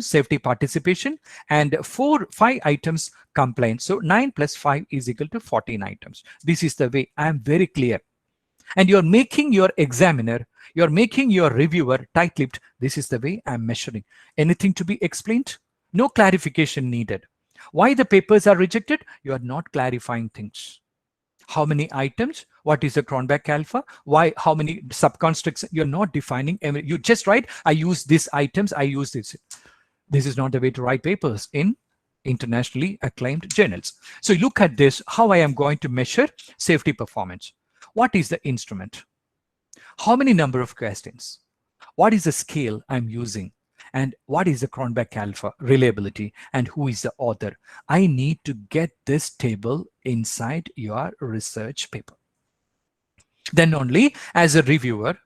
safety participation, and 5 items compliance. So 9 plus 5 is equal to 14 items. This is the way. I am very clear. And you're making your examiner, you're making your reviewer tight-lipped. This is the way I'm measuring. Anything to be explained? No clarification needed. Why the papers are rejected? You are not clarifying things. How many items? What is the Cronbach alpha? Why? How many subconstructs? You're not defining. You just write, I use these items, I use this. This is not the way to write papers in internationally acclaimed journals. So look at this, how I am going to measure safety performance. What is the instrument? How many number of questions? What is the scale I'm using? And what is the Cronbach alpha reliability, and who is the author? I need to get this table inside your research paper. Then only as a reviewer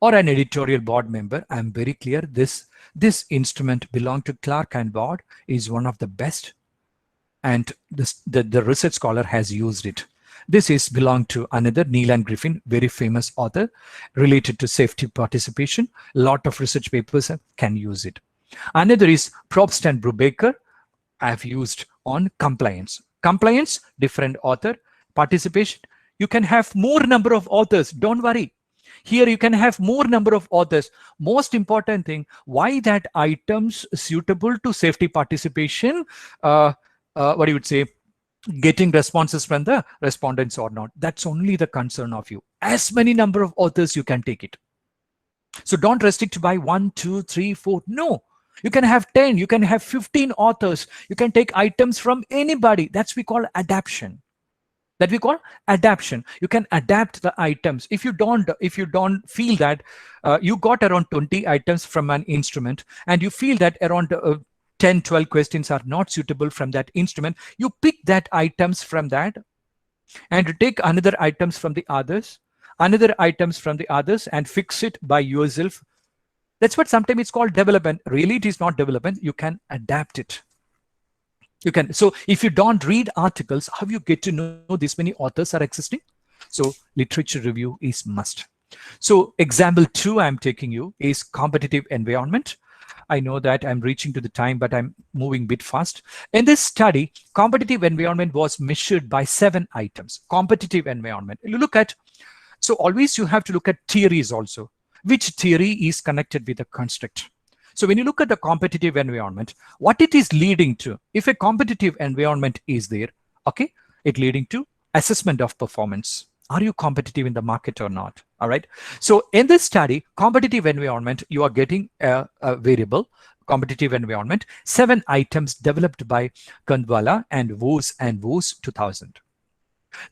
or an editorial board member, I'm very clear this instrument belong to Clark and Ward, is one of the best, and the research scholar has used it. This is belong to another Neil and Griffin, very famous author related to safety participation. A lot of research papers can use it. Another is Probst and Brubaker. I have used on compliance. Compliance, different author. Participation, you can have more number of authors. Don't worry. Here you can have more number of authors. Most important thing, why that items suitable to safety participation, what you would say, getting responses from the respondents or not. That's only the concern of you. As many number of authors you can take it. So don't restrict by 1, 2, 3, 4. No, you can have 10, you can have 15 authors. You can take items from anybody. That's we call adaptation. That we call adaptation. You can adapt the items. If you don't feel that you got around 20 items from an instrument, and you feel that around 10, 12 questions are not suitable from that instrument, you pick that items from that and take another items from the others, and fix it by yourself. That's what sometimes it's called development. Really, it is not development. You can adapt it. You can. So if you don't read articles, how you get to know this many authors are existing? So literature review is must. So example 2 I'm taking you is competitive environment. I know that I'm reaching to the time, but I'm moving a bit fast. In this study, competitive environment was measured by 7 items. Competitive environment. You look at, so always you have to look at theories also. Which theory is connected with the construct? So when you look at the competitive environment, what it is leading to, if a competitive environment is there, okay, it leading to assessment of performance. are you competitive in the market or not? All right. So in this study, competitive environment, you are getting a variable, competitive environment, 7 items developed by Kandwala and Vos 2000.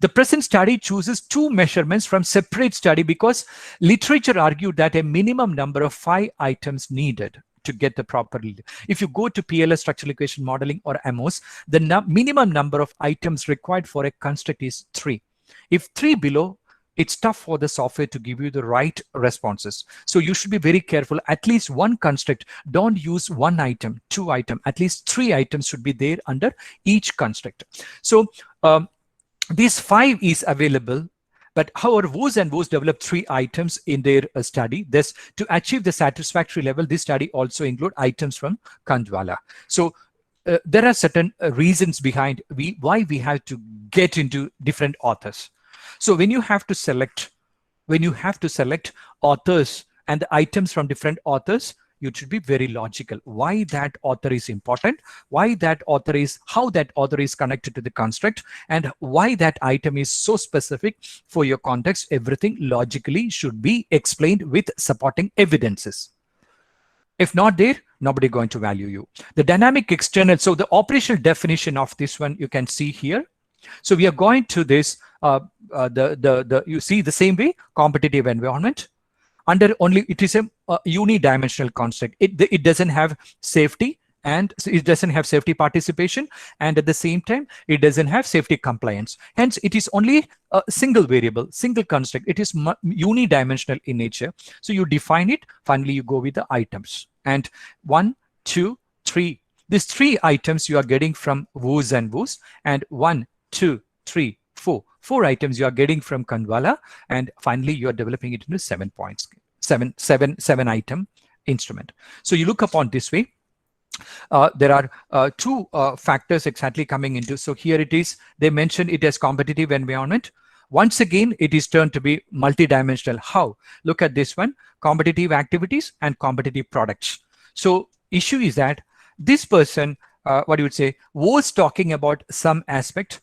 The present study chooses 2 measurements from separate study because literature argued that a minimum number of 5 items needed to get the proper. If you go to PLS structural equation modeling or AMOS, the minimum number of items required for a construct is 3. If 3 below, it's tough for the software to give you the right responses. So you should be very careful. At least one construct, don't use 1 item, 2 item, at least 3 items should be there under each construct. So these 5 is available, but however, Vos developed 3 items in their study. This, to achieve the satisfactory level, this study also include items from Kandwala. So there are certain reasons behind why we have to get into different authors. So when you have to select authors and the items from different authors, you should be very logical. Why that author is important, why that author is, how that author is connected to the construct, and why that item is so specific for your context. Everything logically should be explained with supporting evidences. If not there, nobody going to value you. The dynamic external, so the operational definition of this one, you can see here. So we are going to this, you see the same way, competitive environment. Under only, it is a unidimensional construct. It doesn't have safety, and it doesn't have safety participation, and at the same time it doesn't have safety compliance. Hence it is only a single variable, single construct. It is unidimensional in nature. So you define it, finally you go with the items, and 1, 2, 3, these 3 items you are getting from Vos, and 1, 2, 3, 4 items you are getting from Kandwala, and finally you are developing it into 7 points, 7 item instrument. So you look upon this way. There are 2 factors exactly coming into. So here it is, they mentioned it as competitive environment. Once again, it is turned to be multidimensional. How? Look at this one, competitive activities and competitive products. So issue is that this person, what you would say, was talking about some aspect,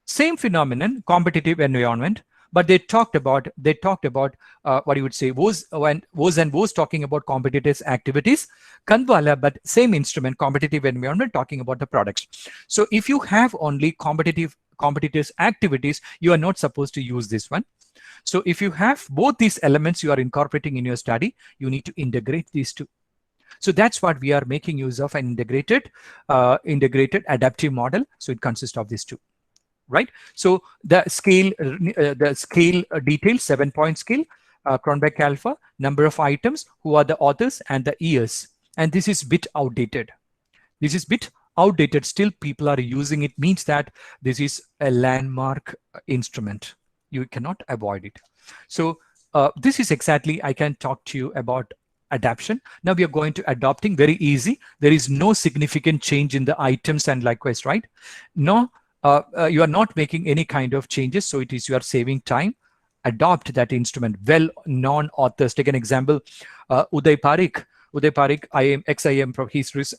same phenomenon, competitive environment, but they talked about what you would say, was talking about competitors activities, Kandwala, but same instrument, competitive environment, talking about the products. So if you have only competitors activities, you are not supposed to use this one. So if you have both these elements you are incorporating in your study, you need to integrate these 2. So that's what we are making use of, an integrated adaptive model. So it consists of these 2. Right. So the scale details, 7-point scale, Cronbach alpha, number of items, who are the authors, and the years. And this is bit outdated. Still people are using it, means that this is a landmark instrument. You cannot avoid it. So this is exactly, I can talk to you about adaptation. Now we are going to adopting, very easy. There is no significant change in the items and likewise, right? No. You are not making any kind of changes, so it is you are saving time. Adopt that instrument. Well-known authors. Take an example, Uday Parikh, ex-IIM Prof. He's,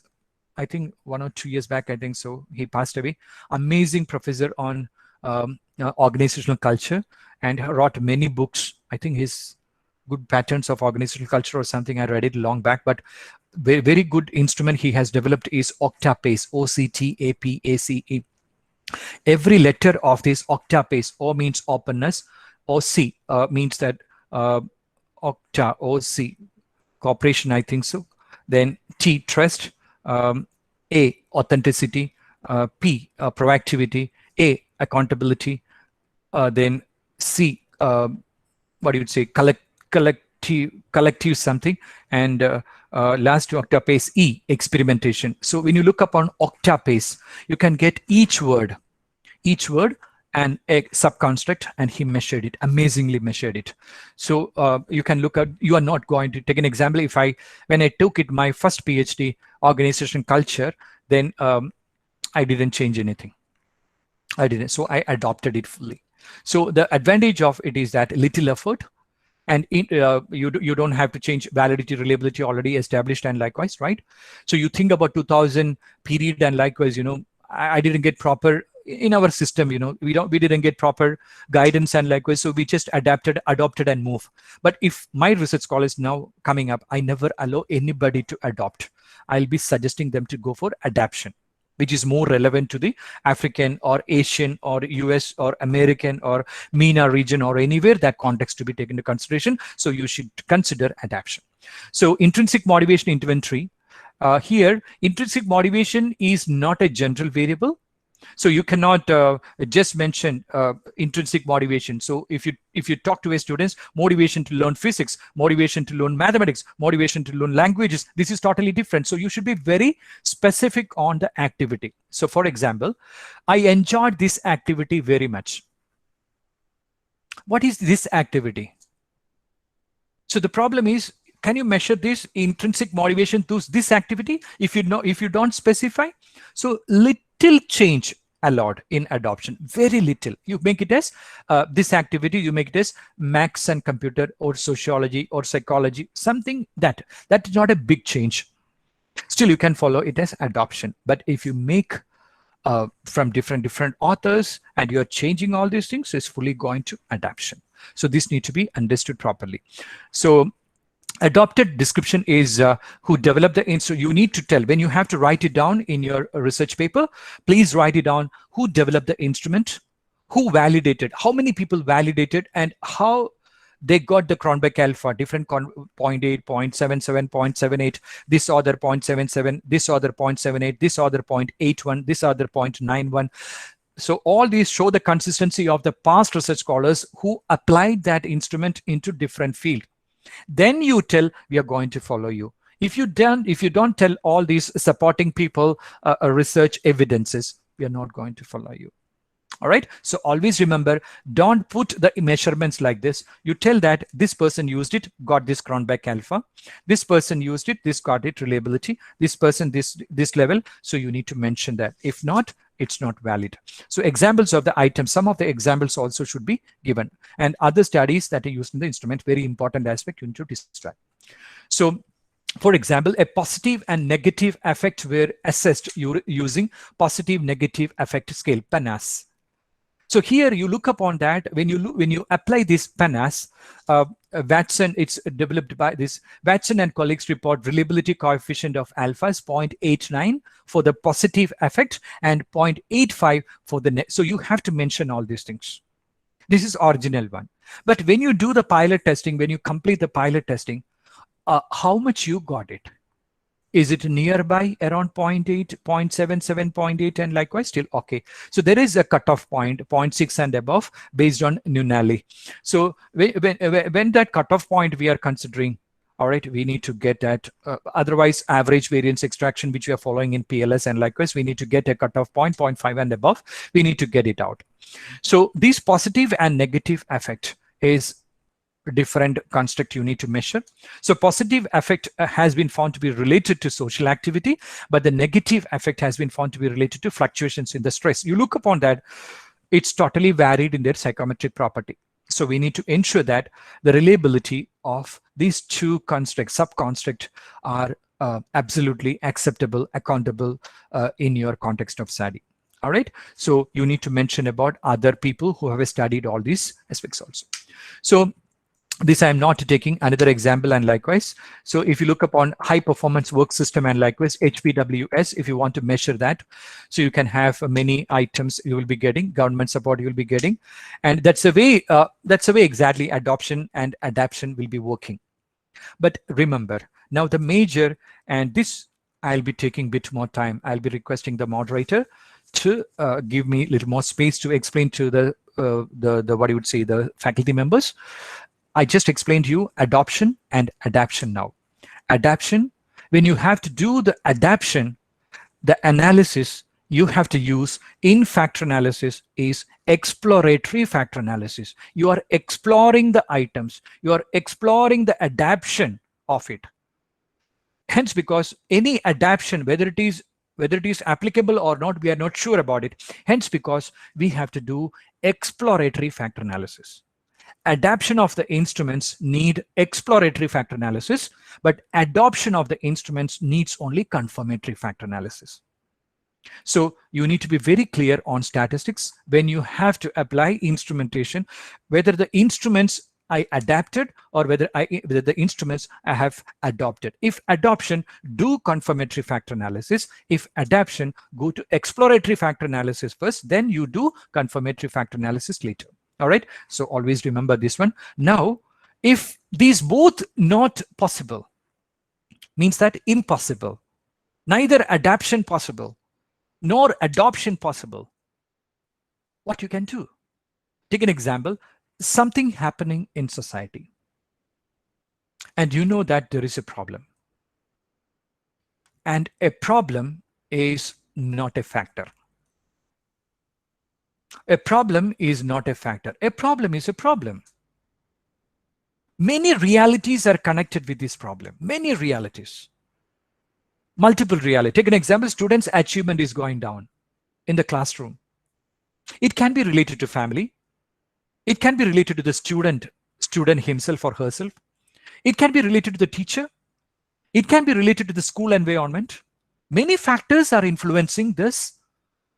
I think 1 or 2 years back, I think so, he passed away. Amazing professor on organizational culture, and wrote many books. I think his Good Patterns of Organizational Culture or something, I read it long back, but very, very good instrument he has developed is Octapace, OCTAPACE. Every letter of this Octapace, O means openness, OC means that Octa, OC, cooperation, I think so. Then T, trust, A, authenticity, P, proactivity, A, accountability, then C, what do you say, collective something, and last to Octapace, E, experimentation. So when you look upon Octapace, you can get each word and a subconstruct, and he measured it, amazingly measured it. So you can look at, you are not going to take an example. When I took it, my first PhD, organization culture, then I didn't change anything. So I adopted it fully. So the advantage of it is that little effort, and you don't have to change validity, reliability already established, and likewise, right? So you think about 2000 period, and likewise, I didn't get proper in our system, we didn't get proper guidance and likewise, so we just adopted and move. But if my research call is now coming up, I never allow anybody to adopt. I'll be suggesting them to go for adaptation, which is more relevant to the African or Asian or US or American or MENA region or anywhere, that context to be taken into consideration. So you should consider adaptation. So intrinsic motivation inventory. Here, intrinsic motivation is not a general variable. So you cannot just mention intrinsic motivation. So if you talk to a students, motivation to learn physics, motivation to learn mathematics, motivation to learn languages, this is totally different. So you should be very specific on the activity. So for example, I enjoyed this activity very much. What is this activity? So the problem is, can you measure this intrinsic motivation to this activity? If you don't specify, so little change allowed in adoption, very little. You make it as this activity, you make it as maths and computer or sociology or psychology, something that is not a big change. Still, you can follow it as adoption. But if you make from different authors and you're changing all these things, it's fully going to adoption. So this need to be understood properly. So adopted description is who developed the so you need to tell, when you have to write it down in your research paper, please write it down, who developed the instrument, who validated, how many people validated, and how they got the Cronbach alpha, different 0.8, 0.77, 0.78, this other 0.77, this other 0.78, this other 0.81, this other 0.91. So all these show the consistency of the past research scholars who applied that instrument into different field. Then you tell, we are going to follow you. If you don't tell all these supporting people research evidences, we are not going to follow you. All right. So always remember, don't put the measurements like this. You tell that this person used it, got this Cronbach alpha. This person used it, this got it reliability. This person, this level. So you need to mention that. If not, it's not valid. So examples of the items, some of the examples also should be given, and other studies that are used in the instrument, very important aspect you need to describe. So for example, a positive and negative effect were assessed using positive negative effect scale, PANAS. So here you look upon that when you apply this PANAS, Watson, it's developed by this Watson and colleagues report reliability coefficient of alpha is 0.89 for the positive effect and 0.85 for the so you have to mention all these things. This is original one. But when you do the pilot testing, when you complete the pilot testing, how much you got it? Is it nearby around 0.8, 0.77, 0.8, and likewise still okay? So there is a cutoff point, 0.6 and above, based on Nunali. So when that cutoff point we are considering, all right, we need to get that. Otherwise, average variance extraction, which we are following in PLS, and likewise, we need to get a cutoff point, 0.5 and above. We need to get it out. So this positive and negative effect is different construct you need to measure. So positive effect has been found to be related to social activity, but the negative effect has been found to be related to fluctuations in the stress. You look upon that, it's totally varied in their psychometric property. So we need to ensure that the reliability of these two constructs, sub-construct, are absolutely acceptable, accountable in your context of study. All right. So you need to mention about other people who have studied all these aspects also. So this I am not taking another example, and likewise. So if you look upon high performance work system and likewise HPWS, if you want to measure that, so you can have many items you will be getting, government support you will be getting, and that's the way exactly adoption and adaptation will be working. But remember, now the major, and this I'll be taking a bit more time. I'll be requesting the moderator to give me a little more space to explain to the what you would say, the faculty members. I just explained to you adoption and adaptation now. Adaptation, when you have to do the adaptation, the analysis you have to use in factor analysis is exploratory factor analysis. You are exploring the items. You are exploring the adaptation of it. Hence, because any adaptation, whether it is applicable or not, we are not sure about it. Hence, because we have to do exploratory factor analysis. Adaptation of the instruments need exploratory factor analysis, but adoption of the instruments needs only confirmatory factor analysis. So you need to be very clear on statistics when you have to apply instrumentation, whether the instruments I adapted or whether the instruments I have adopted. If adoption, do confirmatory factor analysis. If adaptation, go to exploratory factor analysis first, then you do confirmatory factor analysis later. All right. So always remember this one. Now, if these both not possible, means that impossible, neither adaptation possible nor adoption possible, what you can do? Take an example, something happening in society, and you know that there is a problem. And a problem is not a factor. A problem is not a factor. A problem is a problem. Many realities are connected with this problem. Many realities. Multiple reality. Take an example, students' achievement is going down in the classroom. It can be related to family. It can be related to the student himself or herself. It can be related to the teacher. It can be related to the school environment. Many factors are influencing this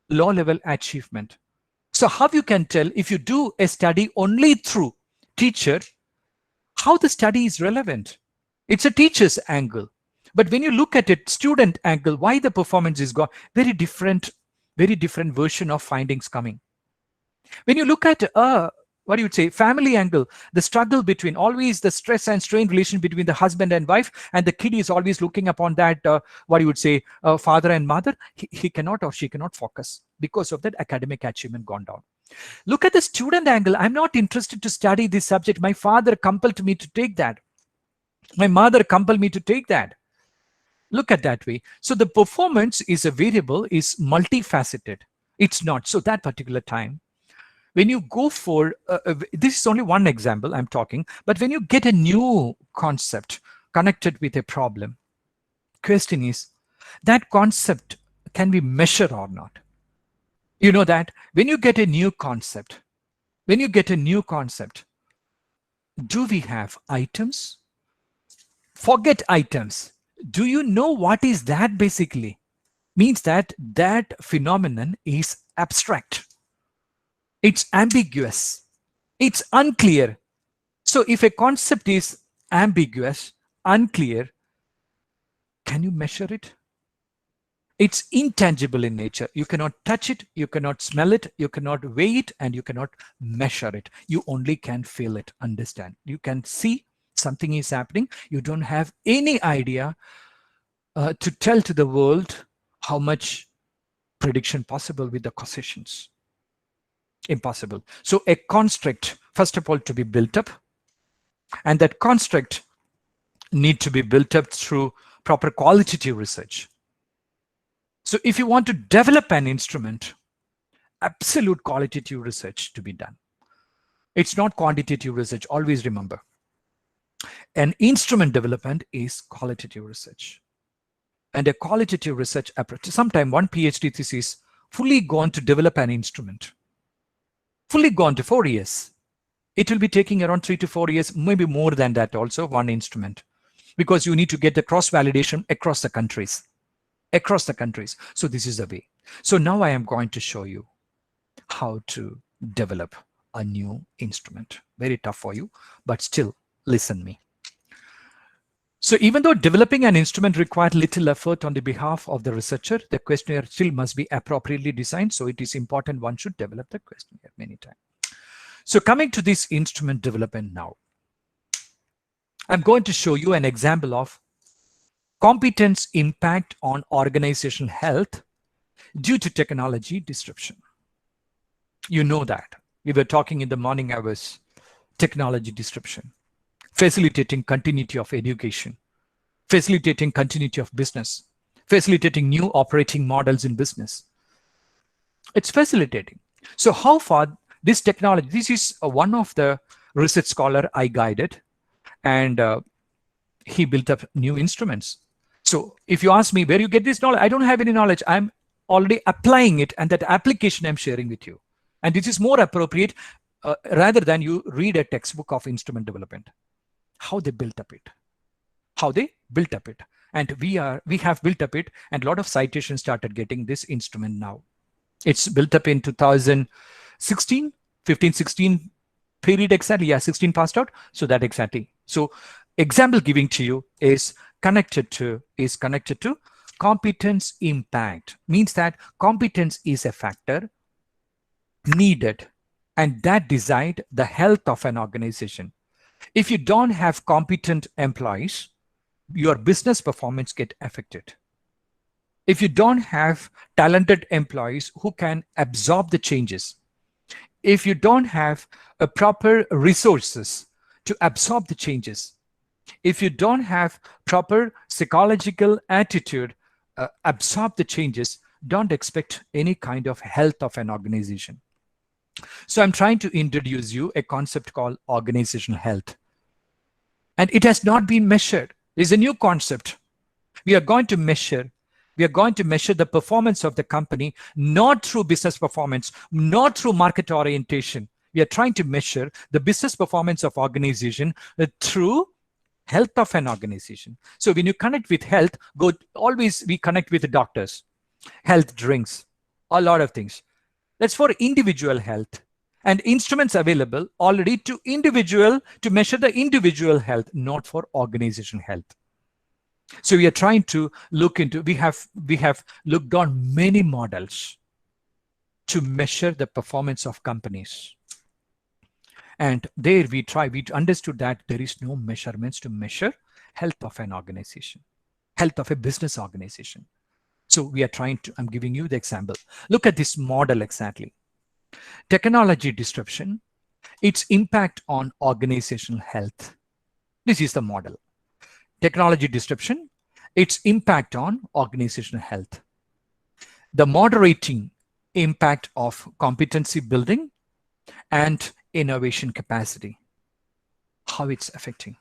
low-level achievement. So how you can tell if you do a study only through teacher, how the study is relevant? It's a teacher's angle. But when you look at it, student angle, why the performance is gone, very different version of findings coming. When you look at what you would say, family angle, the struggle between, always the stress and strain relation between the husband and wife, and the kid is always looking upon that, what you would say, father and mother, he cannot or she cannot focus because of that academic achievement gone down. Look at the student angle. I'm not interested to study this subject. My father compelled me to take that. My mother compelled me to take that. Look at that way. So the performance is a variable, is multifaceted. It's not. So that particular time, when you go for, this is only one example I'm talking, but when you get a new concept connected with a problem, question is, that concept can be measured or not? You know that when you get a new concept, do we have items? Forget items. Do you know what is that basically? Means that that phenomenon is abstract. It's ambiguous. It's unclear. So if a concept is ambiguous, unclear, can you measure it? It's intangible in nature. You cannot touch it, you cannot smell it, you cannot weigh it, and you cannot measure it. You only can feel it, understand. You can see something is happening. You don't have any idea to tell to the world how much prediction possible with the causations. Impossible. So a construct, first of all, to be built up, and that construct need to be built up through proper qualitative research. So if you want to develop an instrument, absolute qualitative research to be done. It's not quantitative research, always remember. An instrument development is qualitative research. And a qualitative research approach, sometime one PhD thesis fully gone to develop an instrument. Fully gone to 4 years. It will be taking around 3 to 4 years, maybe more than that also, one instrument. Because you need to get the cross-validation across the countries. So this is the way. So now I am going to show you how to develop a new instrument. Very tough for you, but still listen me. So even though developing an instrument required little effort on the behalf of the researcher, the questionnaire still must be appropriately designed. So it is important one should develop the questionnaire many times. So coming to this instrument development now, I'm going to show you an example of competence impact on organizational health due to technology disruption. You know that. We were talking in the morning hours, technology disruption, facilitating continuity of education, facilitating continuity of business, facilitating new operating models in business. It's facilitating. So how far this technology, this is one of the research scholar I guided, and he built up new instruments. So if you ask me where you get this knowledge, I don't have any knowledge. I'm already applying it, and that application I'm sharing with you. And this is more appropriate rather than you read a textbook of instrument development. How they built up it. And we have built up it, and a lot of citations started getting this instrument now. It's built up in 2016, 15, 16 period exactly. Yeah, 16 passed out. So that exactly. So example giving to you is connected to competence impact. Means that competence is a factor needed, and that decide the health of an organization. If you don't have competent employees, your business performance get affected. If you don't have talented employees who can absorb the changes, if you don't have a proper resources to absorb the changes, if you don't have proper psychological attitude, absorb the changes, don't expect any kind of health of an organization. So I'm trying to introduce you a concept called organizational health. And it has not been measured. It's a new concept. We are going to measure the performance of the company, not through business performance, not through market orientation. We are trying to measure the business performance of organization through health of an organization. So when you connect with health, we connect with the doctors, health drinks, a lot of things. That's for individual health, and instruments available already to measure the individual health, not for organization health. So we are trying to look into, we have looked on many models to measure the performance of companies. And there we understood that there is no measurements to measure health of an organization, health of a business organization. So we are I'm giving you the example. Look at this model exactly. Technology disruption, its impact on organizational health. This is the model. Technology disruption, its impact on organizational health. The moderating impact of competency building and innovation capacity, how it's affecting.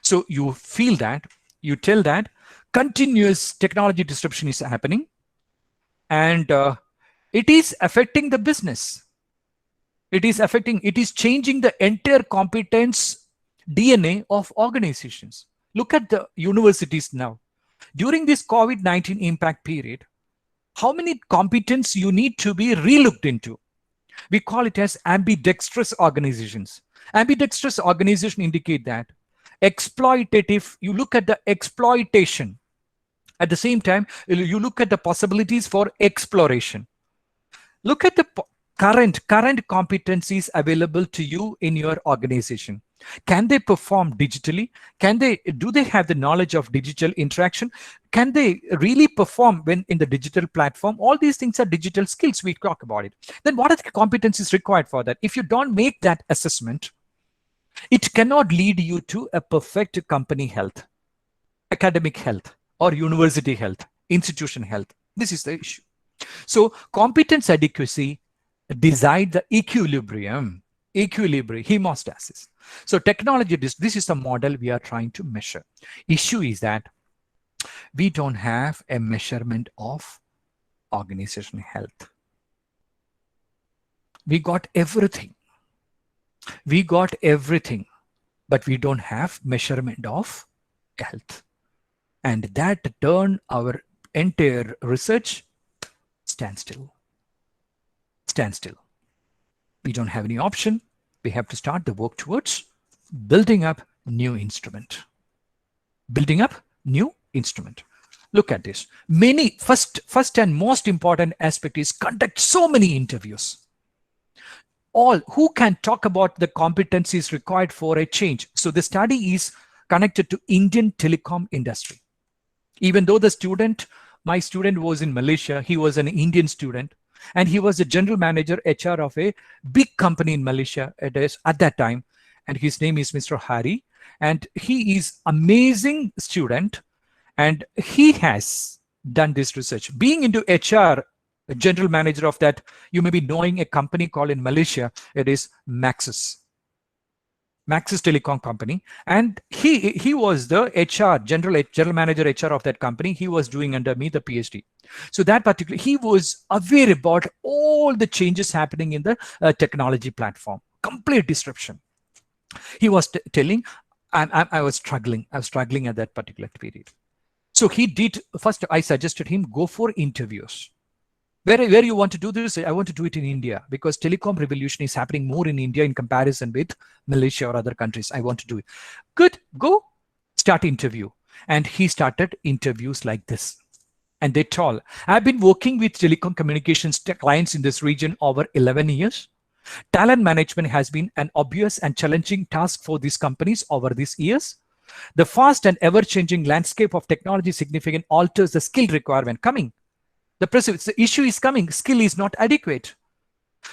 So you feel that, you tell that continuous technology disruption is happening, and it is affecting the business. It is changing the entire competence DNA of organizations. Look at the universities now. During this COVID-19 impact period, how many competence you need to be relooked into? We call it as ambidextrous organizations. Ambidextrous organization indicate that exploitative, you look at the exploitation. At the same time, you look at the possibilities for exploration. Look at the current competencies available to you in your organization. Can they perform digitally? Do they have the knowledge of digital interaction? Can they really perform when in the digital platform? All these things are digital skills. We talk about it. Then what are the competencies required for that? If you don't make that assessment, it cannot lead you to a perfect company health, academic health, or university health, institution health. This is the issue. So competence adequacy decide the equilibrium, hemostasis. So technology, this is the model we are trying to measure. Issue is that we don't have a measurement of organizational health. We got everything, but we don't have measurement of health. And that turn our entire research standstill. We don't have any option. We have to start the work towards building up new instrument. Look at this. First and most important aspect is conduct so many interviews. All who can talk about the competencies required for a change. So the study is connected to Indian telecom industry. Even though my student was in Malaysia, he was an Indian student, and he was a general manager HR of a big company in Malaysia at that time. And his name is Mr. Hari. And he is amazing student. And he has done this research. Being into HR, a general manager of that, you may be knowing a company called in Malaysia, it is Maxis Telecom company. And he was the general manager HR of that company. He was doing under me the PhD. So that particular, he was aware about all the changes happening in the technology platform, complete disruption. He was telling, I was struggling at that particular period. So he did, first I suggested him go for interviews. Where you want to do this? I want to do it in India because telecom revolution is happening more in India in comparison with Malaysia or other countries. I want to do it. Good, go start interview. And he started interviews like this. And they told, I've been working with telecom communications clients in this region over 11 years. Talent management has been an obvious and challenging task for these companies over these years. The fast and ever-changing landscape of technology significantly alters the skill requirement coming. The issue is coming, skill is not adequate.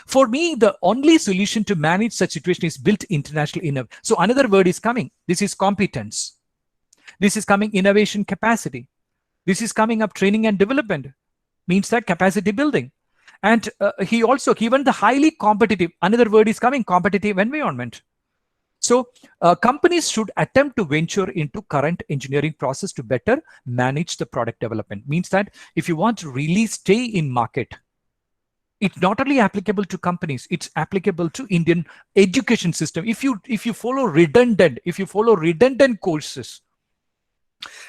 For me, the only solution to manage such situation is built international innovation. So another word is coming. This is competence. This is coming innovation capacity. This is coming up training and development. Means that capacity building. And he also given the highly competitive, another word is coming, competitive environment. So companies should attempt to venture into current engineering process to better manage the product development. Means that if you want to really stay in market, it's not only applicable to companies, it's applicable to Indian education system. If you follow redundant courses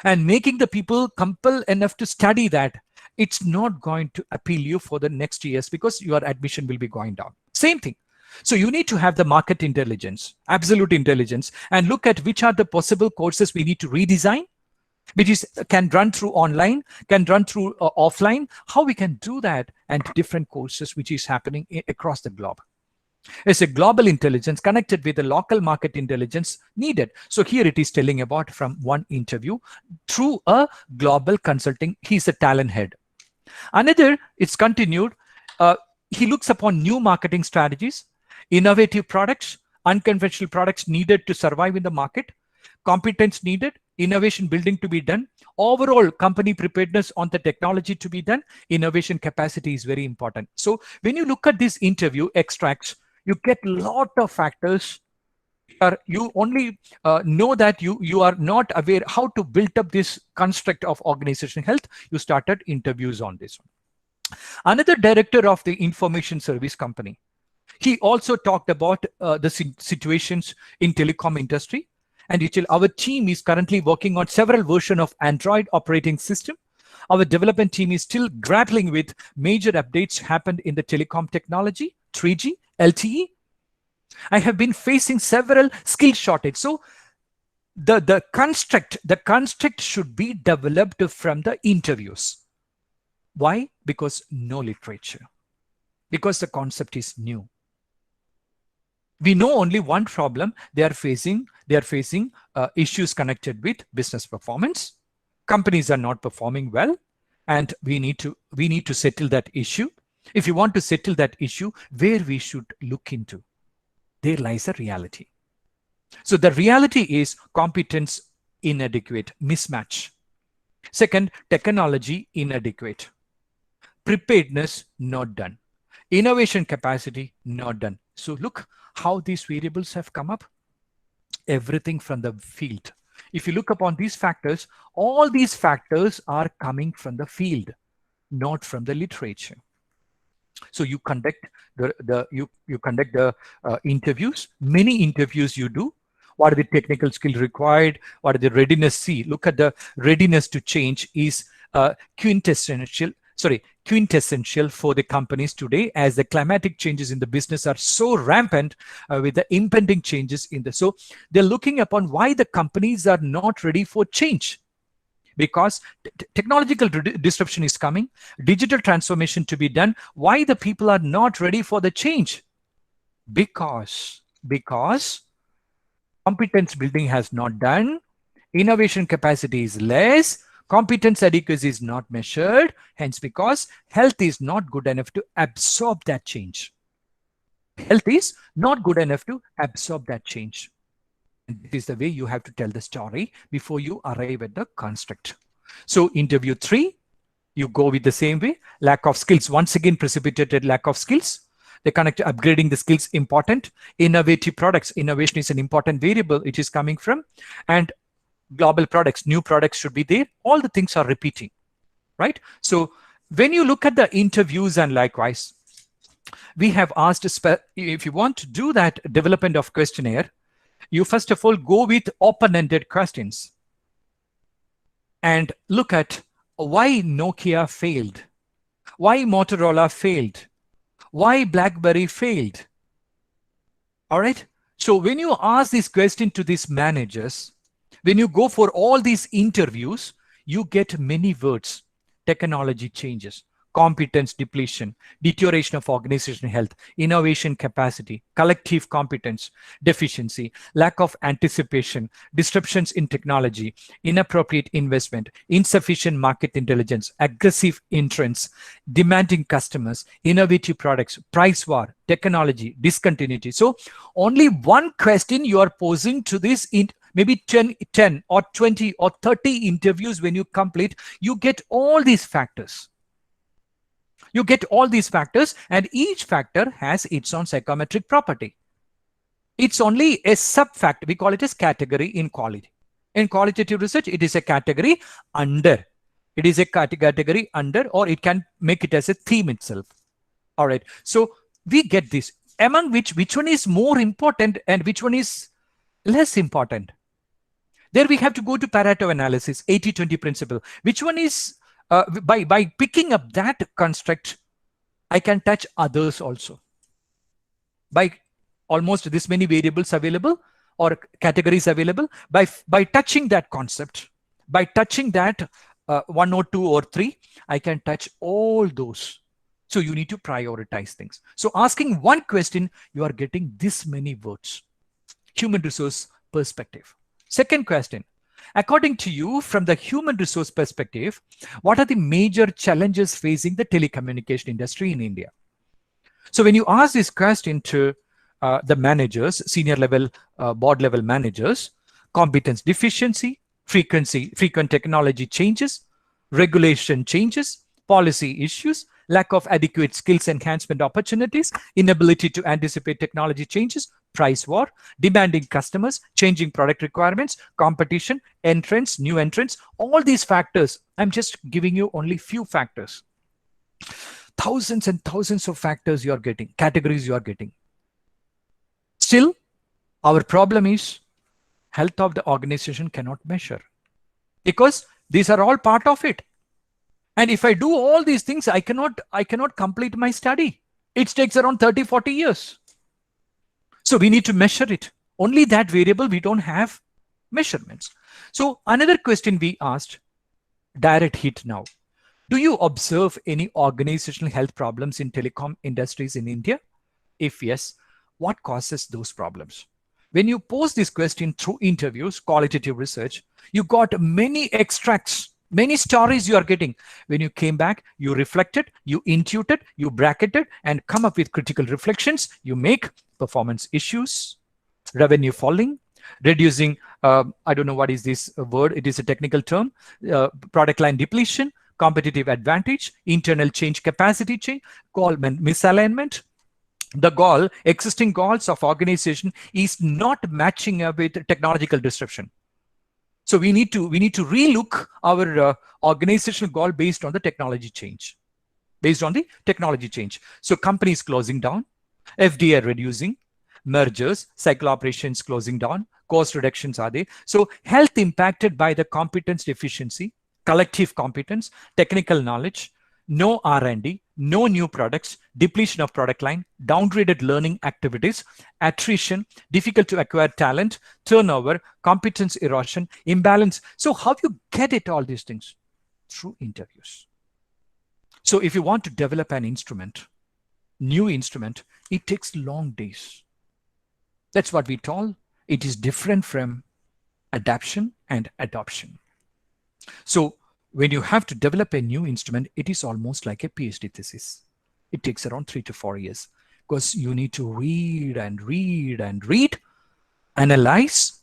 and making the people compel enough to study that, it's not going to appeal you for the next years because your admission will be going down. Same thing. So you need to have the market intelligence, absolute intelligence, and look at which are the possible courses we need to redesign, which is can run through online, can run through offline, how we can do that, and different courses which is happening across the globe. It's a global intelligence connected with the local market intelligence needed. So here it is telling about from one interview through a global consulting. He's a talent head. Another, it's continued. He looks upon new marketing strategies, innovative products, unconventional products needed to survive in the market, competence needed, innovation building to be done, overall company preparedness on the technology to be done, innovation capacity is very important. So when you look at this interview extracts, you get a lot of factors. You only know that you are not aware how to build up this construct of organizational health. You started interviews on this one. Another director of the information service company, he also talked about the situations in telecom industry. And our team is currently working on several versions of Android operating system. Our development team is still grappling with major updates happened in the telecom technology, 3G, LTE. I have been facing several skill shortage. So the construct should be developed from the interviews. Why? Because no literature. Because the concept is new. We know only one problem they are facing. They are facing issues connected with business performance. Companies are not performing well, and we need to settle that issue. If you want to settle that issue, where we should look into, there lies a reality. So the reality is competence inadequate, mismatch. Second, technology inadequate. Preparedness not done. Innovation capacity not done. So look how these variables have come up. Everything from the field. If you look upon these factors, all these factors are coming from the field, not from the literature. So you conduct the interviews. Many interviews you do. What are the technical skills required? What are the readiness? See, look at the readiness to change is quintessential for the companies today, as the climatic changes in the business are so rampant with the impending changes in the. So they're looking upon why the companies are not ready for change. Because technological disruption is coming, digital transformation to be done. Why the people are not ready for the change? Because competence building has not done, innovation capacity is less, competence adequacy is not measured, hence because health is not good enough to absorb that change. Health is not good enough to absorb that change. This is the way you have to tell the story before you arrive at the construct. So interview 3, you go with the same way. Lack of skills, once again precipitated lack of skills. The connect upgrading the skills important. Innovative products, innovation is an important variable it is coming from. And global products, new products should be there. All the things are repeating, right? So when you look at the interviews and likewise, we have asked, if you want to do that development of questionnaire, you first of all go with open-ended questions. and look at why Nokia failed, why Motorola failed, why BlackBerry failed. All right. So when you ask this question to these managers, when you go for all these interviews, you get many words: technology changes, competence depletion, deterioration of organizational health, innovation capacity, collective competence deficiency, lack of anticipation, disruptions in technology, inappropriate investment, insufficient market intelligence, aggressive entrants, demanding customers, innovative products, price war, technology, discontinuity. So only one question you are posing to this maybe 10 or 20 or 30 interviews. When you complete, you get all these factors. You get all these factors, and each factor has its own psychometric property. It's only a sub-factor. We call it as category in quality. In qualitative research, it is a category under. It is a category under, or it can make it as a theme itself. All right. So we get this. Among which one is more important and which one is less important? There we have to go to Pareto analysis, 80-20 principle. Which one is, by picking up that construct, I can touch others also. By almost this many variables available or categories available, by touching that concept, by touching that 1 or 2 or 3, I can touch all those. So you need to prioritize things. So asking one question, you are getting this many words. Human resource perspective. Second question, according to you, from the human resource perspective, what are the major challenges facing the telecommunication industry in India? So when you ask this question to the managers, senior level, board level managers, competence deficiency, frequent technology changes, regulation changes, policy issues, lack of adequate skills enhancement opportunities, inability to anticipate technology changes, price war, demanding customers, changing product requirements, competition, entrants, new entrants, all these factors. I'm just giving you only few factors. Thousands and thousands of factors you are getting, categories you are getting. Still, our problem is health of the organization cannot measure, because these are all part of it. And if I do all these things, I cannot complete my study. It takes around 30, 40 years. So we need to measure it. Only that variable, we don't have measurements. So another question we asked, direct hit now. Do you observe any organizational health problems in telecom industries in India? If yes, what causes those problems? When you pose this question through interviews, qualitative research, you got many extracts, many stories you are getting. When you came back, you reflected, you intuited, you bracketed, and come up with critical reflections. You make performance issues, revenue falling, reducing, I don't know what is this word, it is a technical term, product line depletion, competitive advantage, internal change capacity change, goal misalignment. The goal, existing goals of organization is not matching up with technological disruption. So we need to relook our organizational goal based on the technology change. So companies closing down, FDA reducing, mergers, cycle operations closing down, cost reductions are there. So health impacted by the competence deficiency, collective competence, technical knowledge, no R&D, no new products, depletion of product line, downgraded learning activities, attrition, difficult to acquire talent, turnover, competence erosion, imbalance. So how you get it, all these things? Through interviews. So if you want to develop an instrument, new instrument, it takes long days. That's what we told. It is different from adaptation and adoption. So when you have to develop a new instrument, it is almost like a PhD thesis. It takes around 3 to 4 years, because you need to read and read and read, analyze,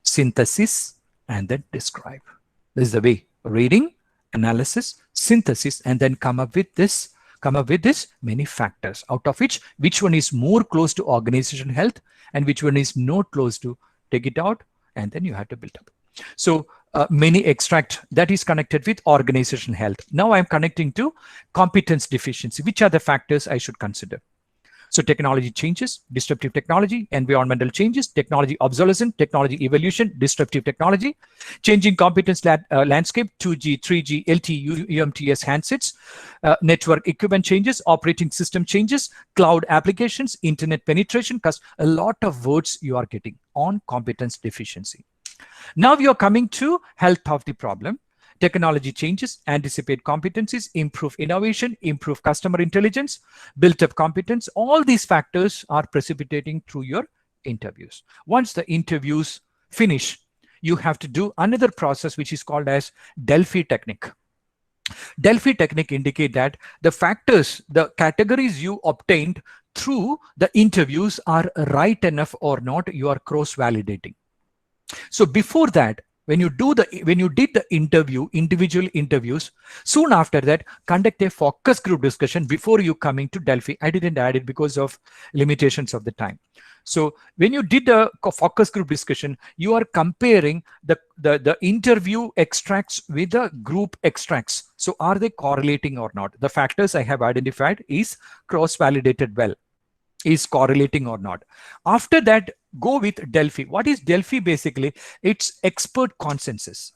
synthesis, and then describe. This is the way: reading, analysis, synthesis, and then come up with this many factors, out of which one is more close to organization health and which one is not close to, take it out, and then you have to build up. So many extract that is connected with organizational health. Now I'm connecting to competence deficiency. Which are the factors I should consider? So technology changes, disruptive technology, environmental changes, technology obsolescence, technology evolution, disruptive technology, changing competence landscape, 2G, 3G, LTE, UMTS handsets, network equipment changes, operating system changes, cloud applications, internet penetration, because a lot of words you are getting on competence deficiency. Now we are coming to health of the problem. Technology changes, anticipate competencies, improve innovation, improve customer intelligence, built up competence. All these factors are precipitating through your interviews. Once the interviews finish, you have to do another process which is called as Delphi technique. Delphi technique indicate that the factors, the categories you obtained through the interviews are right enough or not, you are cross-validating. So before that, when you did the interview, individual interviews, soon after that, conduct a focus group discussion before you coming to Delphi. I didn't add it because of limitations of the time. So when you did a focus group discussion, you are comparing the interview extracts with the group extracts. So are they correlating or not? The factors I have identified is cross-validated well, is correlating or not. After that, go with Delphi. What is Delphi basically? It's expert consensus.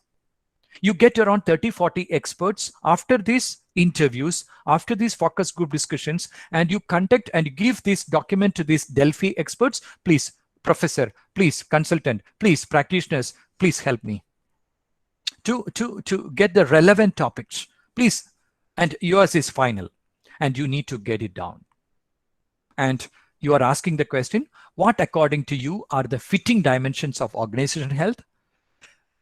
You get around 30-40 experts after these interviews, after these focus group discussions, and you contact and give this document to these Delphi experts. Please, professor, please, consultant, please, practitioners, please help me to get the relevant topics, please. And yours is final, and you need to get it down. And you are asking the question, what according to you are the fitting dimensions of organizational health?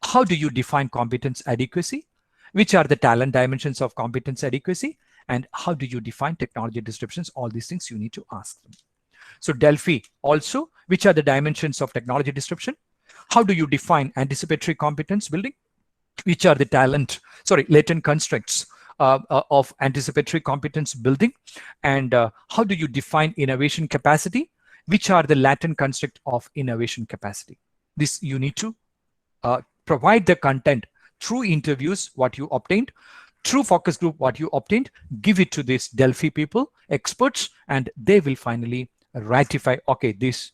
How do you define competence adequacy? Which are the talent dimensions of competence adequacy? And how do you define technology disruptions? All these things you need to ask them. So Delphi also, which are the dimensions of technology disruption? How do you define anticipatory competence building? Which are the latent constructs of anticipatory competence building? And how do you define innovation capacity? Which are the latent construct of innovation capacity? This you need to provide the content through interviews, what you obtained, through focus group, what you obtained, give it to these Delphi people, experts, and they will finally ratify, okay, this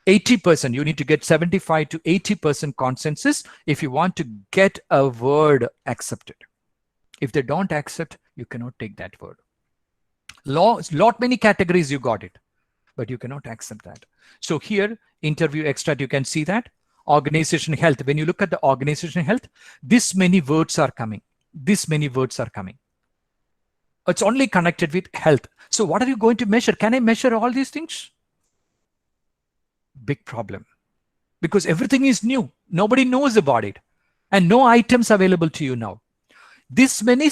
80%, you need to get 75 to 80% consensus if you want to get a word accepted. If they don't accept, you cannot take that word. Lot many categories you got it, but you cannot accept that. So here, interview extract, you can see that. Organization health, when you look at the organization health, this many words are coming. This many words are coming. It's only connected with health. So what are you going to measure? Can I measure all these things? Big problem. Because everything is new. Nobody knows about it. And no items available to you now. This many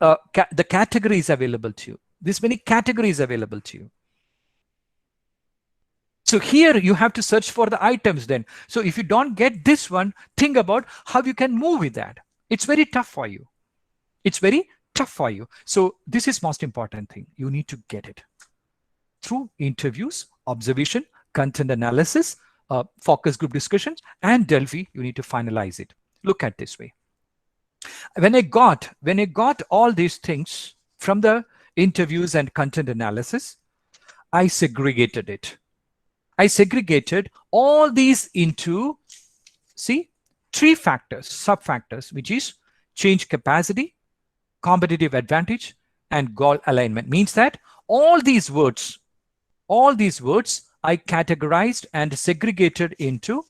the categories available to you. This many categories available to you. So here you have to search for the items then. So if you don't get this one, think about how you can move with that. It's very tough for you. It's very tough for you. So this is most important thing. You need to get it through interviews, observation, content analysis, focus group discussions, and Delphi. You need to finalize it. Look at this way. When I got all these things from the interviews and content analysis, I segregated it. I segregated all these into, see, 3 factors, sub-factors, which is change capacity, competitive advantage, and goal alignment. Means that all these words I categorized and segregated into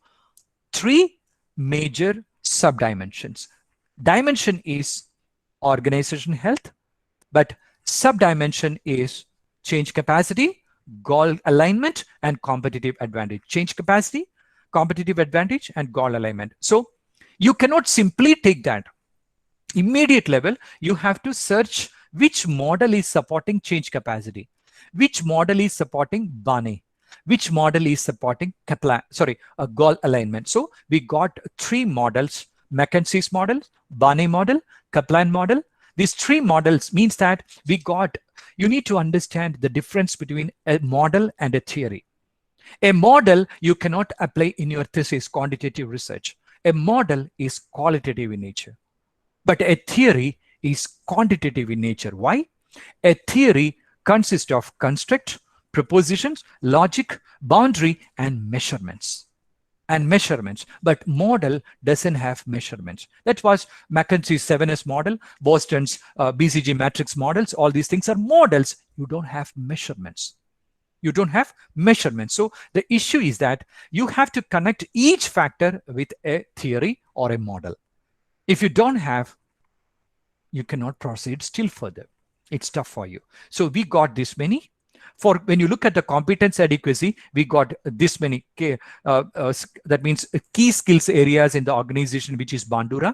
3 major sub-dimensions. Dimension is organization health, but sub-dimension is change capacity, goal alignment, and competitive advantage. Change capacity, competitive advantage, and goal alignment. So you cannot simply take that. Immediate level, you have to search which model is supporting change capacity, which model is supporting BANE, which model is supporting goal alignment. So we got 3 models: McKinsey's model, BANE model, Kaplan model. These 3 models means that you need to understand the difference between a model and a theory. A model you cannot apply in your thesis, quantitative research. A model is qualitative in nature, but a theory is quantitative in nature. Why? A theory consists of construct, propositions, logic, boundary, and measurements. But model doesn't have measurements. That was McKinsey's 7S model, Boston's BCG matrix models. All these things are models. You don't have measurements. So the issue is that you have to connect each factor with a theory or a model. If you don't have, you cannot proceed still further. It's tough for you. So we got this many. For when you look at the competence adequacy, we got this many. That means key skills areas in the organization, which is Bandura.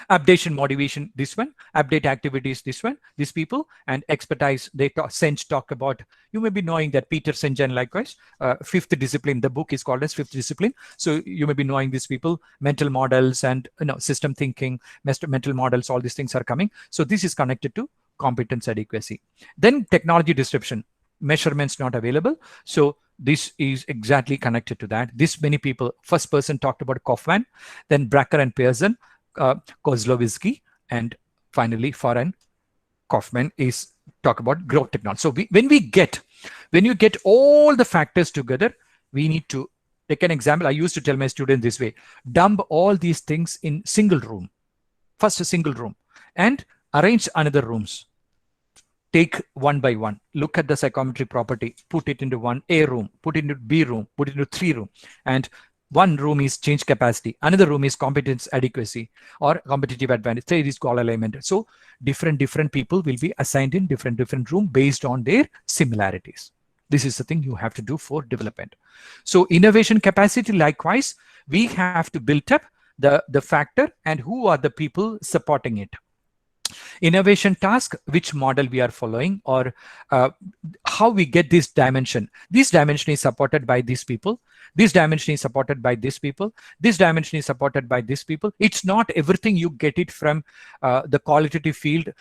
Updation motivation, this one. Update activities, this one. These people. And expertise, they talk about, you may be knowing that Peter Senjan likewise. Fifth discipline, the book is called as Fifth Discipline. So you may be knowing these people, mental models and system thinking, mental models, all these things are coming. So this is connected to competence adequacy. Then technology disruption, measurements not available. So this is exactly connected to that. This many people, first person talked about Kaufman, then Bracker and Pearson, Kozlowski, and finally Foreign Kaufman is talk about growth technology. So when you get all the factors together, we need to take an example. I used to tell my students this way: dump all these things in single room, first a single room, and arrange another rooms. Take one by one, look at the psychometric property, put it into one A room, put it into B room, put it into 3 room, and one room is change capacity, another room is competence adequacy or competitive advantage. Say this goal alignment. So different people will be assigned in different room based on their similarities. This is the thing you have to do for development. So innovation capacity, likewise, we have to build up the factor and who are the people supporting it. Innovation task, which model we are following, or how we get this dimension. This dimension is supported by these people. This dimension is supported by these people. This dimension is supported by these people. It's not everything you get it from the qualitative field.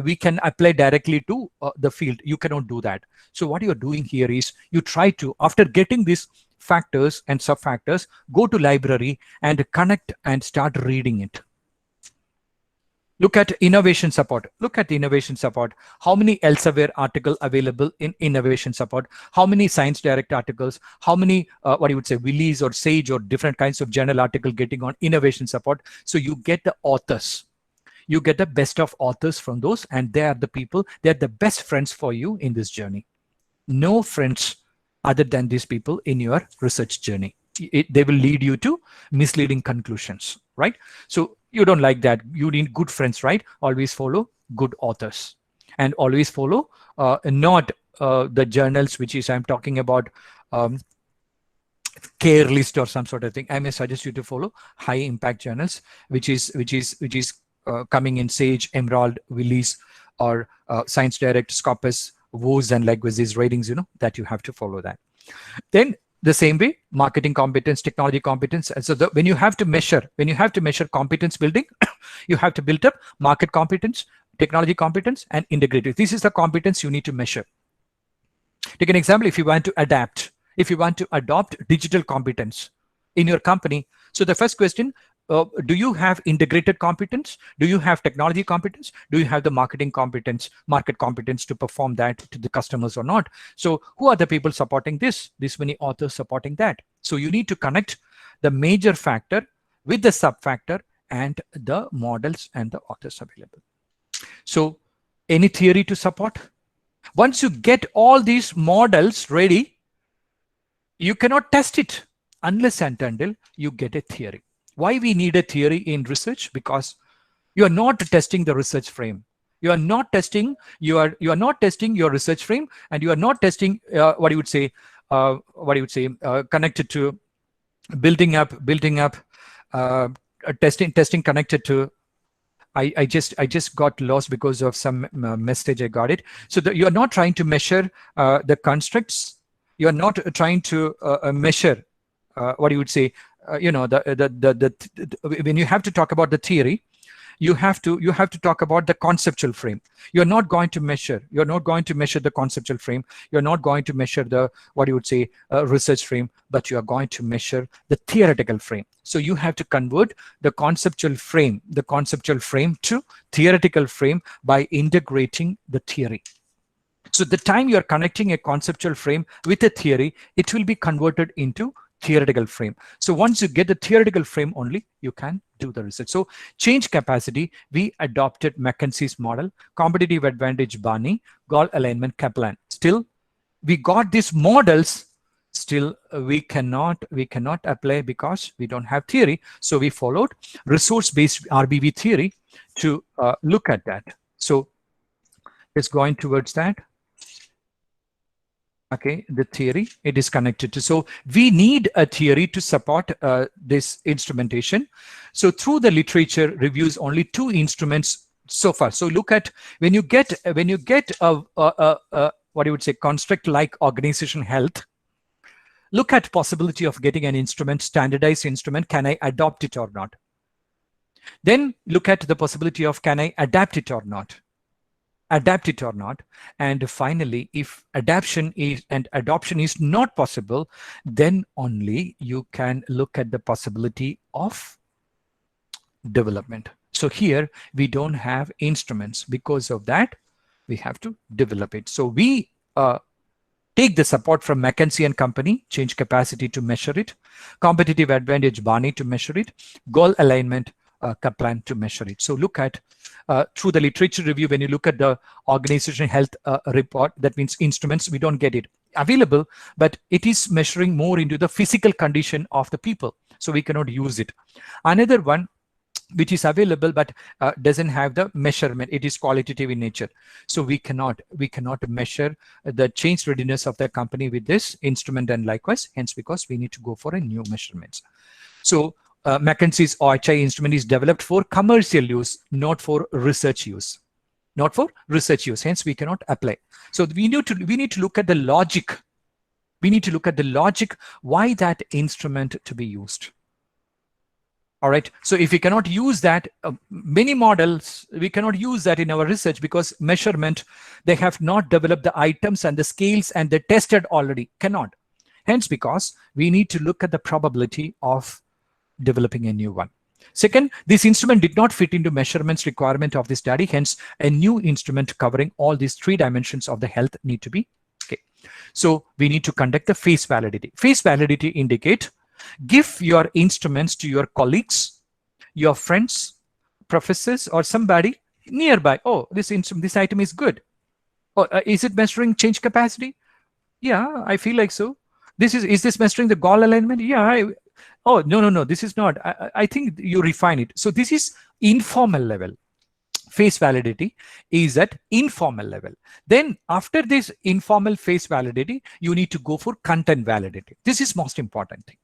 We can apply directly to the field. You cannot do that. So what you're doing here is you try to, after getting these factors and sub-factors, go to library and connect and start reading it. Look at innovation support. Look at innovation support. How many Elsevier article available in innovation support? How many Science Direct articles? How many, what you would say, Willis or Sage or different kinds of journal article getting on innovation support? So you get the authors. You get the best of authors from those, and they are the people, they're the best friends for you in this journey. No friends other than these people in your research journey. They will lead you to misleading conclusions, right? So you don't like that. You need good friends, right? Always follow good authors and always follow not the journals, which is I'm talking about care list or some sort of thing. I may suggest you to follow high impact journals, which is coming in Sage, Emerald, Willis, or Science Direct, Scopus, WOS, and likewise these ratings, that you have to follow that. Then the same way, marketing competence, technology competence. And so when you have to measure competence building, you have to build up market competence, technology competence, and integrity. This is the competence you need to measure. Take an example. If you want to adopt digital competence in your company. So the first question, do you have integrated competence? Do you have technology competence? Do you have the marketing competence, market competence to perform that to the customers or not? So who are the people supporting this? This many authors supporting that. So you need to connect the major factor with the sub factor and the models and the authors available. So any theory to support? Once you get all these models ready, you cannot test it unless and until you get a theory. Why we need a theory in research? Because you are not testing the research frame. You are not testing your research frame, and you are not testing connected to building up testing connected to. I just got lost because of some message I got it. So you are not trying to measure the constructs. You are not trying to measure when you have to talk about the theory, you have to talk about the conceptual frame. You're not going to measure the conceptual frame. You're not going to measure the research frame, but you are going to measure the theoretical frame. So you have to convert the conceptual frame to theoretical frame by integrating the theory. So the time you're connecting a conceptual frame with a theory, it will be converted into theoretical frame. So once you get the theoretical frame only, you can do the research. So change capacity, we adopted McKinsey's model, competitive advantage Barney, goal alignment Kaplan. Still, we got these models, still we cannot apply because we don't have theory. So we followed resource-based RBV theory to look at that. So it's going towards that. Okay, the theory, it is connected to. So we need a theory to support this instrumentation. So through the literature reviews, only 2 instruments so far. So look at when you get a what you would say construct like organization health, look at possibility of getting an instrument, standardized instrument. Can I adopt it or not? Then look at the possibility of can I adapt it or not? And finally, if adaptation is and adoption is not possible, then only you can look at the possibility of development. So here we don't have instruments. Because of that, we have to develop it. So we take the support from McKinsey and Company, change capacity to measure it, competitive advantage Barney to measure it, goal alignment Kaplan to measure it. So look at through the literature review, when you look at the organization health report, that means instruments, we don't get it available, but it is measuring more into the physical condition of the people. So we cannot use it. Another one which is available but doesn't have the measurement, it is qualitative in nature. So we cannot measure the change readiness of the company with this instrument, and likewise, hence because we need to go for a new measurements. So McKinsey's OHI instrument is developed for commercial use, not for research use. Hence we cannot apply. So we need to look at the logic. We need to look at the logic why that instrument to be used. All right. So if we cannot use that, many models, we cannot use that in our research because measurement, they have not developed the items and the scales and they tested already. Cannot. Hence, because we need to look at the probability of developing a new one. Second, this instrument did not fit into measurements requirement of the study. Hence, a new instrument covering all these 3 dimensions of the health need to be. Okay. So we need to conduct the face validity. Face validity indicate give your instruments to your colleagues, your friends, professors, or somebody nearby. Oh, this item is good. Oh, is it measuring change capacity? Yeah, I feel like so. Is this measuring the goal alignment? Yeah. Oh, no, this is not. I think you refine it. So this is informal level. Face validity is at informal level. Then after this informal face validity, you need to go for content validity. This is most important thing.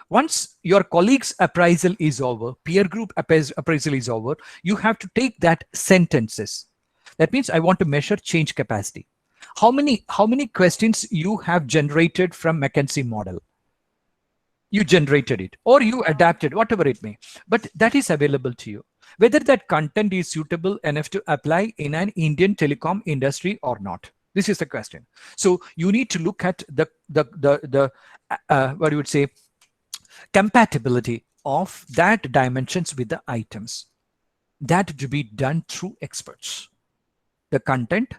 Once your colleague's appraisal is over, peer group appraisal is over, you have to take that sentences. That means I want to measure change capacity. How many questions you have generated from McKinsey model? You generated it or you adapted, whatever it may, but that is available to you. Whether that content is suitable enough to apply in an Indian telecom industry or not. This is the question. So you need to look at the what you would say compatibility of that dimensions with the items. That to be done through experts. The content.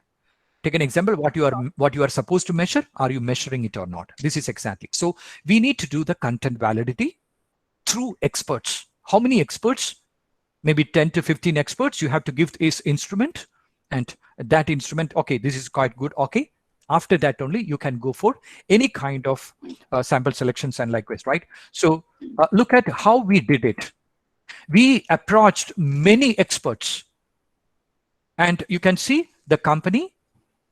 Take an example, what you are supposed to measure, are you measuring it or not? This is exactly. So we need to do the content validity through experts. How many experts? Maybe 10 to 15 experts you have to give this instrument, and that instrument, okay, this is quite good. Okay. After that only you can go for any kind of sample selections and likewise, right? So look at how we did it. We approached many experts, and you can see the company,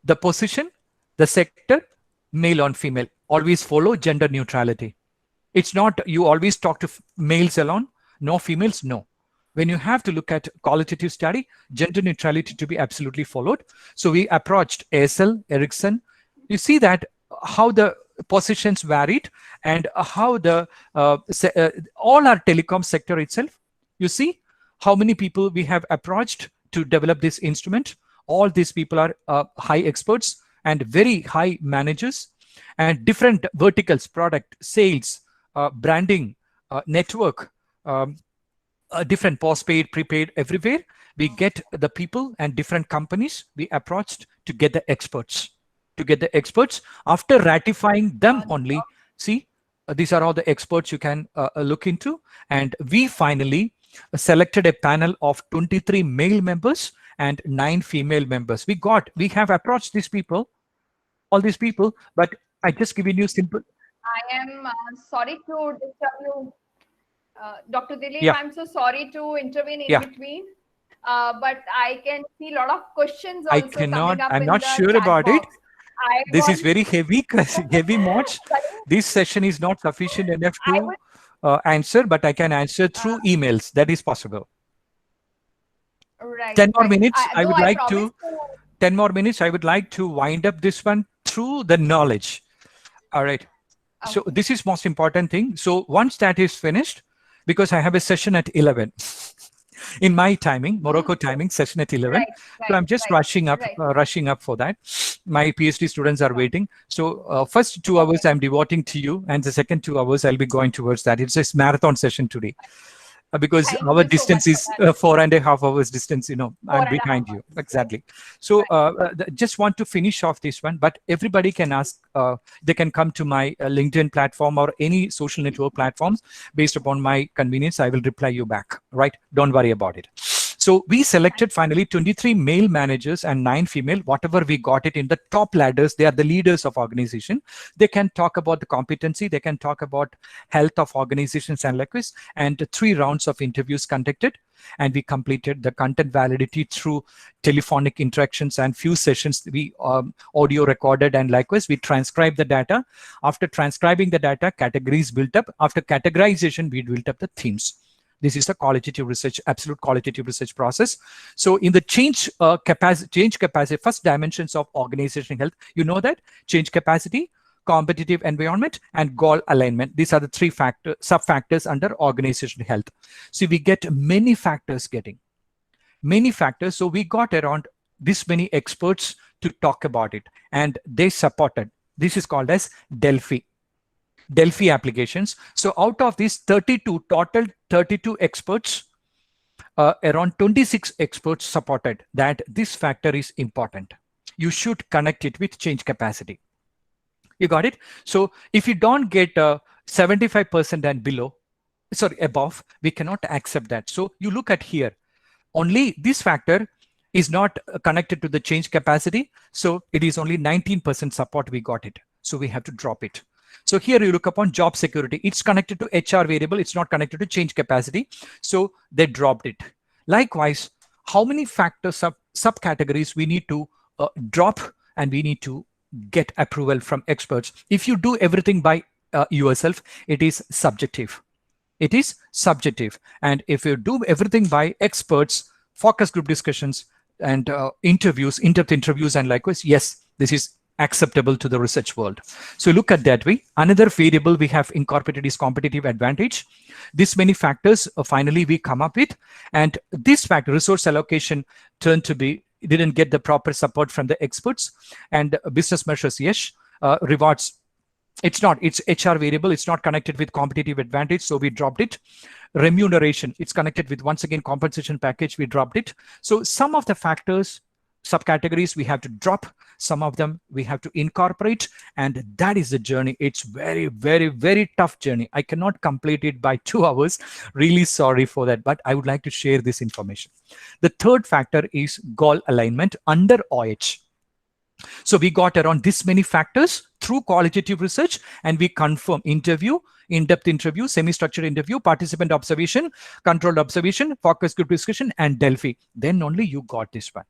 the position, the sector, male on female. Always follow gender neutrality. It's not you always talk to males alone, no females, no. When you have to look at qualitative study, gender neutrality to be absolutely followed. So we approached ASL, Ericsson. You see that how the positions varied and how the all our telecom sector itself. You see how many people we have approached to develop this instrument. All these people are high experts and very high managers and different verticals, product, sales, branding, network, different postpaid, prepaid, everywhere. We get the people and different companies we approached to get the experts. To get the experts, after ratifying them only, see, these are all the experts you can look into. And we finally selected a panel of 23 male members and 9 female members. We have approached these people, all these people, but I just given you simple. I am sorry to disturb you, Dr. Dileep. Yeah. I'm so sorry to intervene in Yeah. between, but I can see a lot of questions I also cannot, coming up I'm in not the sure chat about it. box. I This is want, very heavy, heavy mods. sorry, This session is not sufficient enough I to would, answer, but I can answer through emails. That is possible. right, 10 more right. minutes. I Though would I like promised to, 10 more minutes. I would like to wind up this one through the knowledge. All right. So okay. this is most important thing. So once that is finished, because I have a session at 11 in my timing, Morocco timing, session at 11. Right, So right, I'm just right, rushing up for that. My PhD students are waiting. So first 2 hours I'm devoting to you, and the second 2 hours I'll be going towards that. It's a marathon session today. Because Thank our you so much distance for is that. 4.5 hours distance, you know, Four I'm and a half behind you. hours. Exactly. So just want to finish off this one, but everybody can ask, they can come to my LinkedIn platform or any social network platforms. Based upon my convenience, I will reply you back, right? Don't worry about it. So we selected finally 23 male managers and 9 female, whatever we got it in the top ladders. They are the leaders of organization. They can talk about the competency. They can talk about health of organizations and likewise. And 3 rounds of interviews conducted. And we completed the content validity through telephonic interactions and few sessions we audio recorded, and likewise we transcribed the data. After transcribing the data, categories built up. After categorization, we built up the themes. This is a qualitative research, absolute qualitative research process. So in the change capacity, first dimensions of organizational health, you know that change capacity, competitive environment, and goal alignment. These are the 3 sub factors under organizational health. So we get many factors So we got around this many experts to talk about it, and they supported. This is called as Delphi applications. So out of these 32 total, 32 experts, around 26 experts supported that this factor is important. You should connect it with change capacity. You got it? So if you don't get 75% and below, sorry, above, we cannot accept that. So you look at here, only this factor is not connected to the change capacity. So it is only 19% support we got it. So we have to drop it. So here you look upon job security. It's connected to HR variable. It's not connected to change capacity. So they dropped it. Likewise, how many factors, subcategories we need to drop, and we need to get approval from experts. If you do everything by yourself, it is subjective. It is subjective. And if you do everything by experts, focus group discussions, and interviews, in-depth interviews, and likewise, yes, this is acceptable to the research world. So look at that way. Another variable we have incorporated is competitive advantage. This many factors finally we come up with, and this factor, resource allocation, turned to be, didn't get the proper support from the experts. And business measures, yes, rewards, it's HR variable, it's not connected with competitive advantage, so we dropped it. Remuneration, it's connected with, once again, compensation package, we dropped it. So some of the factors, subcategories, we have to drop. Some of them we have to incorporate, and that is the journey. It's very, very, very tough journey. I cannot complete it by 2 hours. Really sorry for that, but I would like to share this information. The third factor is goal alignment under OH. So we got around this many factors through qualitative research, and we confirm interview, in-depth interview, semi-structured interview, participant observation, controlled observation, focus group discussion, and Delphi. Then only you got this one.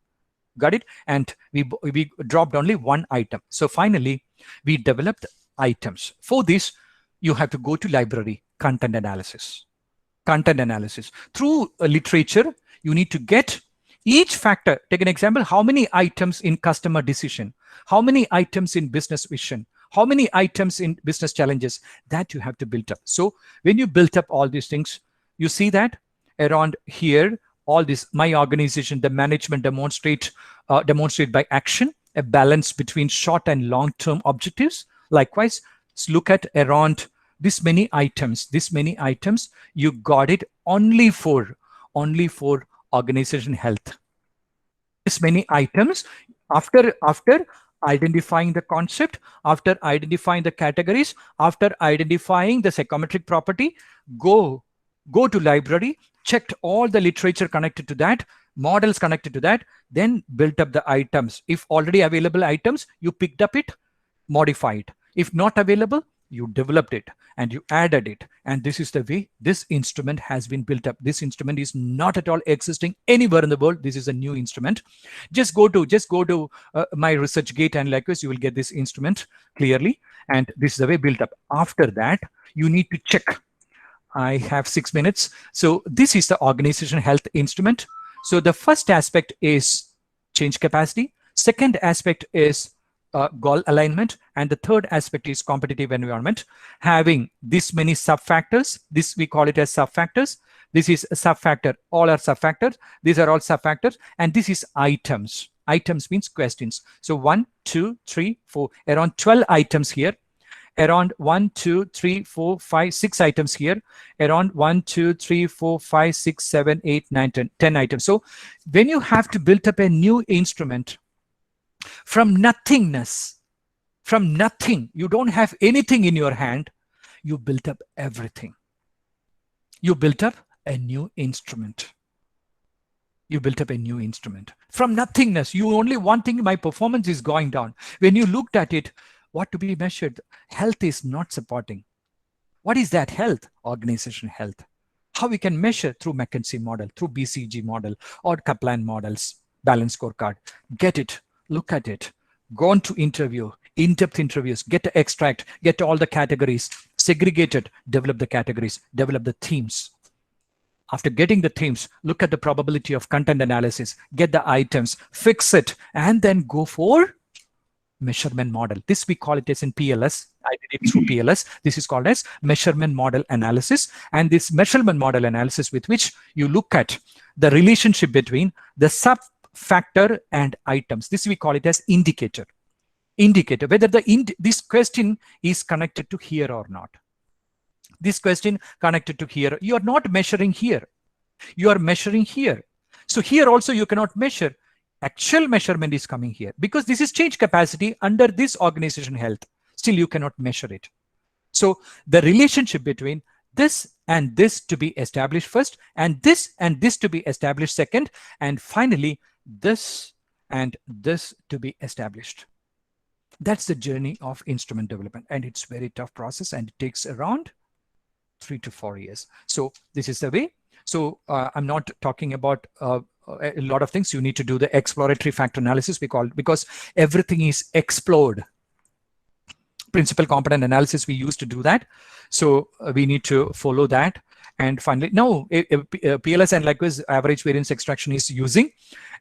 Got it? And we dropped only one item. So finally, we developed items. For this, you have to go to library, content analysis. Through literature, you need to get each factor. Take an example, how many items in customer decision, how many items in business vision, how many items in business challenges, that you have to build up. So when you build up all these things, you see that around here, all this, my organization, the management demonstrate by action, a balance between short and long-term objectives. Likewise, look at around this many items, you got it only for organization health. This many items, after identifying the concept, after identifying the categories, after identifying the psychometric property, go to library, checked all the literature connected to that, models connected to that, then built up the items. If already available items, you picked up it, modified. If not available, you developed it and you added it. And this is the way this instrument has been built up. This instrument is not at all existing anywhere in the world. This is a new instrument. Just go to my ResearchGate, and likewise you will get this instrument clearly. And this is the way built up. After that, you need to check. I have 6 minutes. So this is the organization health instrument. So the first aspect is change capacity. Second aspect is goal alignment, and the third aspect is competitive environment. Having this many sub-factors, this we call it as sub-factors. This is a sub-factor, all are sub-factors. These are all sub-factors, and this is items. Items means questions. So 1, 2, 3, 4, around 12 items here. Around 1, 2, 3, 4, 5, 6 items here. Around 1, 2, 3, 4, 5, 6, 7, 8, 9, 10 items. So when you have to build up a new instrument, from nothingness, from nothing, you don't have anything in your hand, you built up everything. You built up a new instrument. You built up a new instrument. From nothingness, you only one thing, my performance is going down. When you looked at it, what to be measured? Health is not supporting. What is that health? Organization health. How we can measure? Through McKinsey model, through BCG model, or Kaplan models, balance scorecard. Get it. Look at it, go on to interview, in-depth interviews, get the extract, get all the categories, segregate it, develop the categories, develop the themes. After getting the themes, look at the probability of content analysis, get the items, fix it, and then go for measurement model. This we call it as in PLS. I did it through PLS. This is called as measurement model analysis. And this measurement model analysis with which you look at the relationship between the sub-factor and items. This we call it as indicator. Indicator, whether this question is connected to here or not. This question connected to here. You are not measuring here. You are measuring here. So here also you cannot measure. Actual measurement is coming here because this is change capacity under this organization health. Still you cannot measure it. So the relationship between this and this to be established first, and this to be established second, and finally this and this to be established. That's the journey of instrument development, and it's very tough process, and it takes around 3 to 4 years. So this is the way. So I'm not talking about a lot of things. You need to do the exploratory factor analysis because everything is explored. Principal component analysis, we used to do that. So we need to follow that. And finally, now PLS and likewise average variance extraction is using,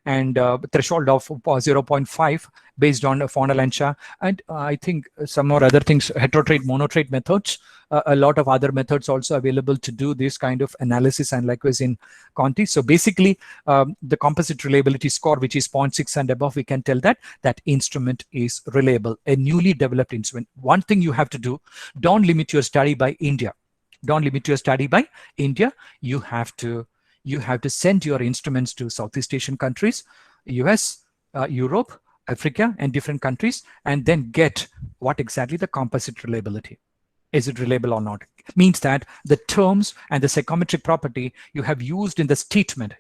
and threshold of 0.5 based on Faunal and Shah, and I think some more other things, heterotrait, monotrait methods, a lot of other methods also available to do this kind of analysis, and likewise in Conti. So basically, the composite reliability score, which is 0.6 and above, we can tell that that instrument is reliable, a newly developed instrument. One thing you have to do, don't limit your study by India. Don't limit your study by India. You have to send your instruments to Southeast Asian countries, US, Europe, Africa, and different countries, and then get what exactly the composite reliability. Is it reliable or not? Means that the terms and the psychometric property you have used in the statement,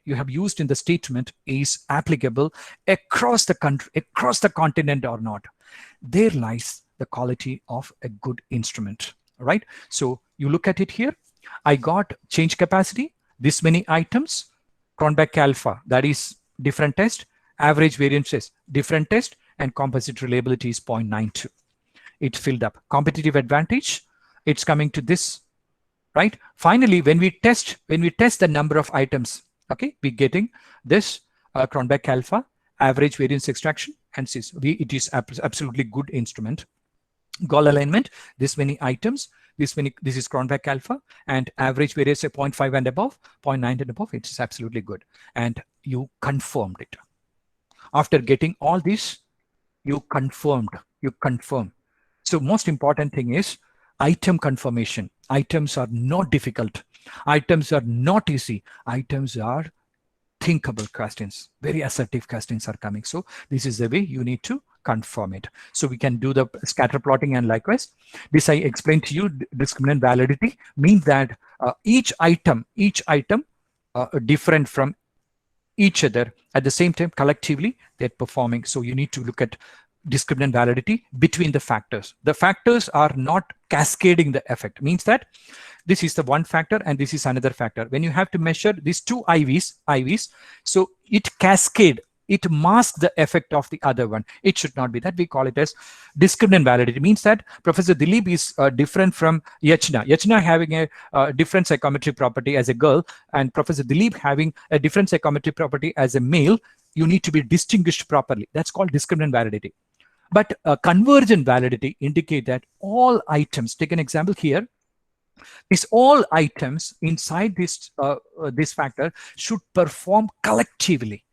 is applicable across the country, across the continent or not. There lies the quality of a good instrument, right? So you look at it here. I got change capacity, this many items, Cronbach alpha, that is different test, average variance test, different test, and composite reliability is 0.92. It filled up. Competitive advantage, it's coming to this, right? Finally, when we test the number of items, okay, we're getting this Cronbach alpha, average variance extraction, and it is absolutely good instrument. Goal alignment, this many items, this is Cronbach alpha, and average variance at 0.5 and above, 0.9 and above, it is absolutely good. And you confirmed it. After getting all this, you confirm. So most important thing is item confirmation. Items are not difficult. Items are not easy. Items are thinkable questions, very assertive questions are coming. So this is the way you need to confirm it. So we can do the scatter plotting, and likewise, this I explained to you. Discriminant validity means that each item different from each other. At the same time, collectively, they're performing. So you need to look at discriminant validity between the factors. The factors are not cascading the effect. Means that this is the one factor and this is another factor. When you have to measure these two IVs, so it cascade, it masks the effect of the other one. It should not be that. We call it as discriminant validity. It means that Professor Dileep is different from Yachna. Yachna having a different psychometric property as a girl, and Professor Dileep having a different psychometric property as a male. You need to be distinguished properly. That's called discriminant validity. But convergent validity indicate that all items, take an example here, these all items inside this factor should perform collectively,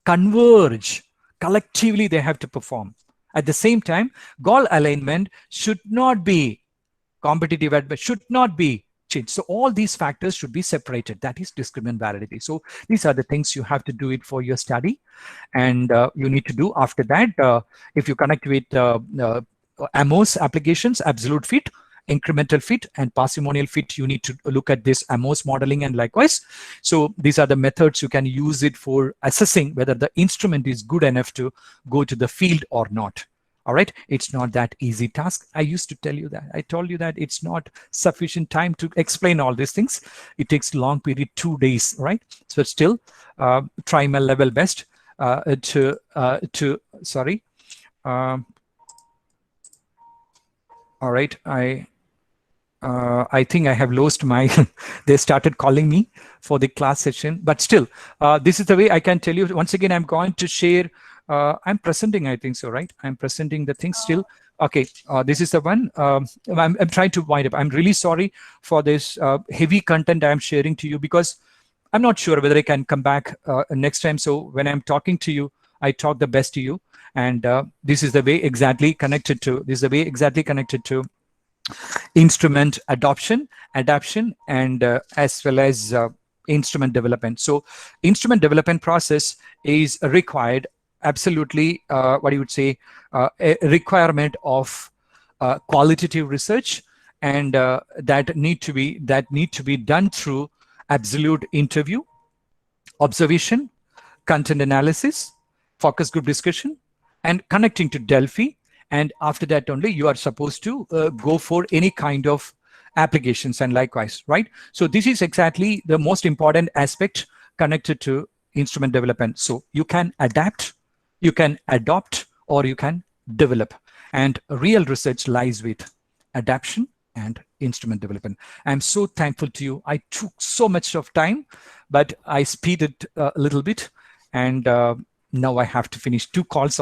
converge. Collectively, they have to perform. At the same time, goal alignment should not be competitive, but should not be changed. So all these factors should be separated. That is discriminant validity. So these are the things you have to do it for your study, and you need to do after that. If you connect with AMOS applications, absolute fit, incremental fit, and parsimonial fit, you need to look at this AMOS modeling, and likewise. So these are the methods you can use it for assessing whether the instrument is good enough to go to the field or not. All right, it's not that easy task. I used to tell you that. I told you that it's not sufficient time to explain all these things. It takes long period, 2 days, right? So still try my level best sorry. All right, I think I have lost my, they started calling me for the class session, but still, this is the way I can tell you. Once again, I'm going to share, I'm presenting, I think so, right? I'm presenting the thing still. Okay, this is the one. I'm trying to wind up. I'm really sorry for this heavy content I'm sharing to you, because I'm not sure whether I can come back next time. So when I'm talking to you, I talk the best to you. And this is the way exactly connected to, instrument adoption, and as well as instrument development. So instrument development process is required, absolutely, what you would say, a requirement of qualitative research, and that need to be done through absolute interview, observation, content analysis, focus group discussion, and connecting to Delphi. And after that only you are supposed to go for any kind of applications, and likewise, right? So this is exactly the most important aspect connected to instrument development. So you can adapt, you can adopt, or you can develop. And real research lies with adaptation and instrument development. I'm so thankful to you. I took so much of time, but I speeded a little bit, and now I have to finish 2 calls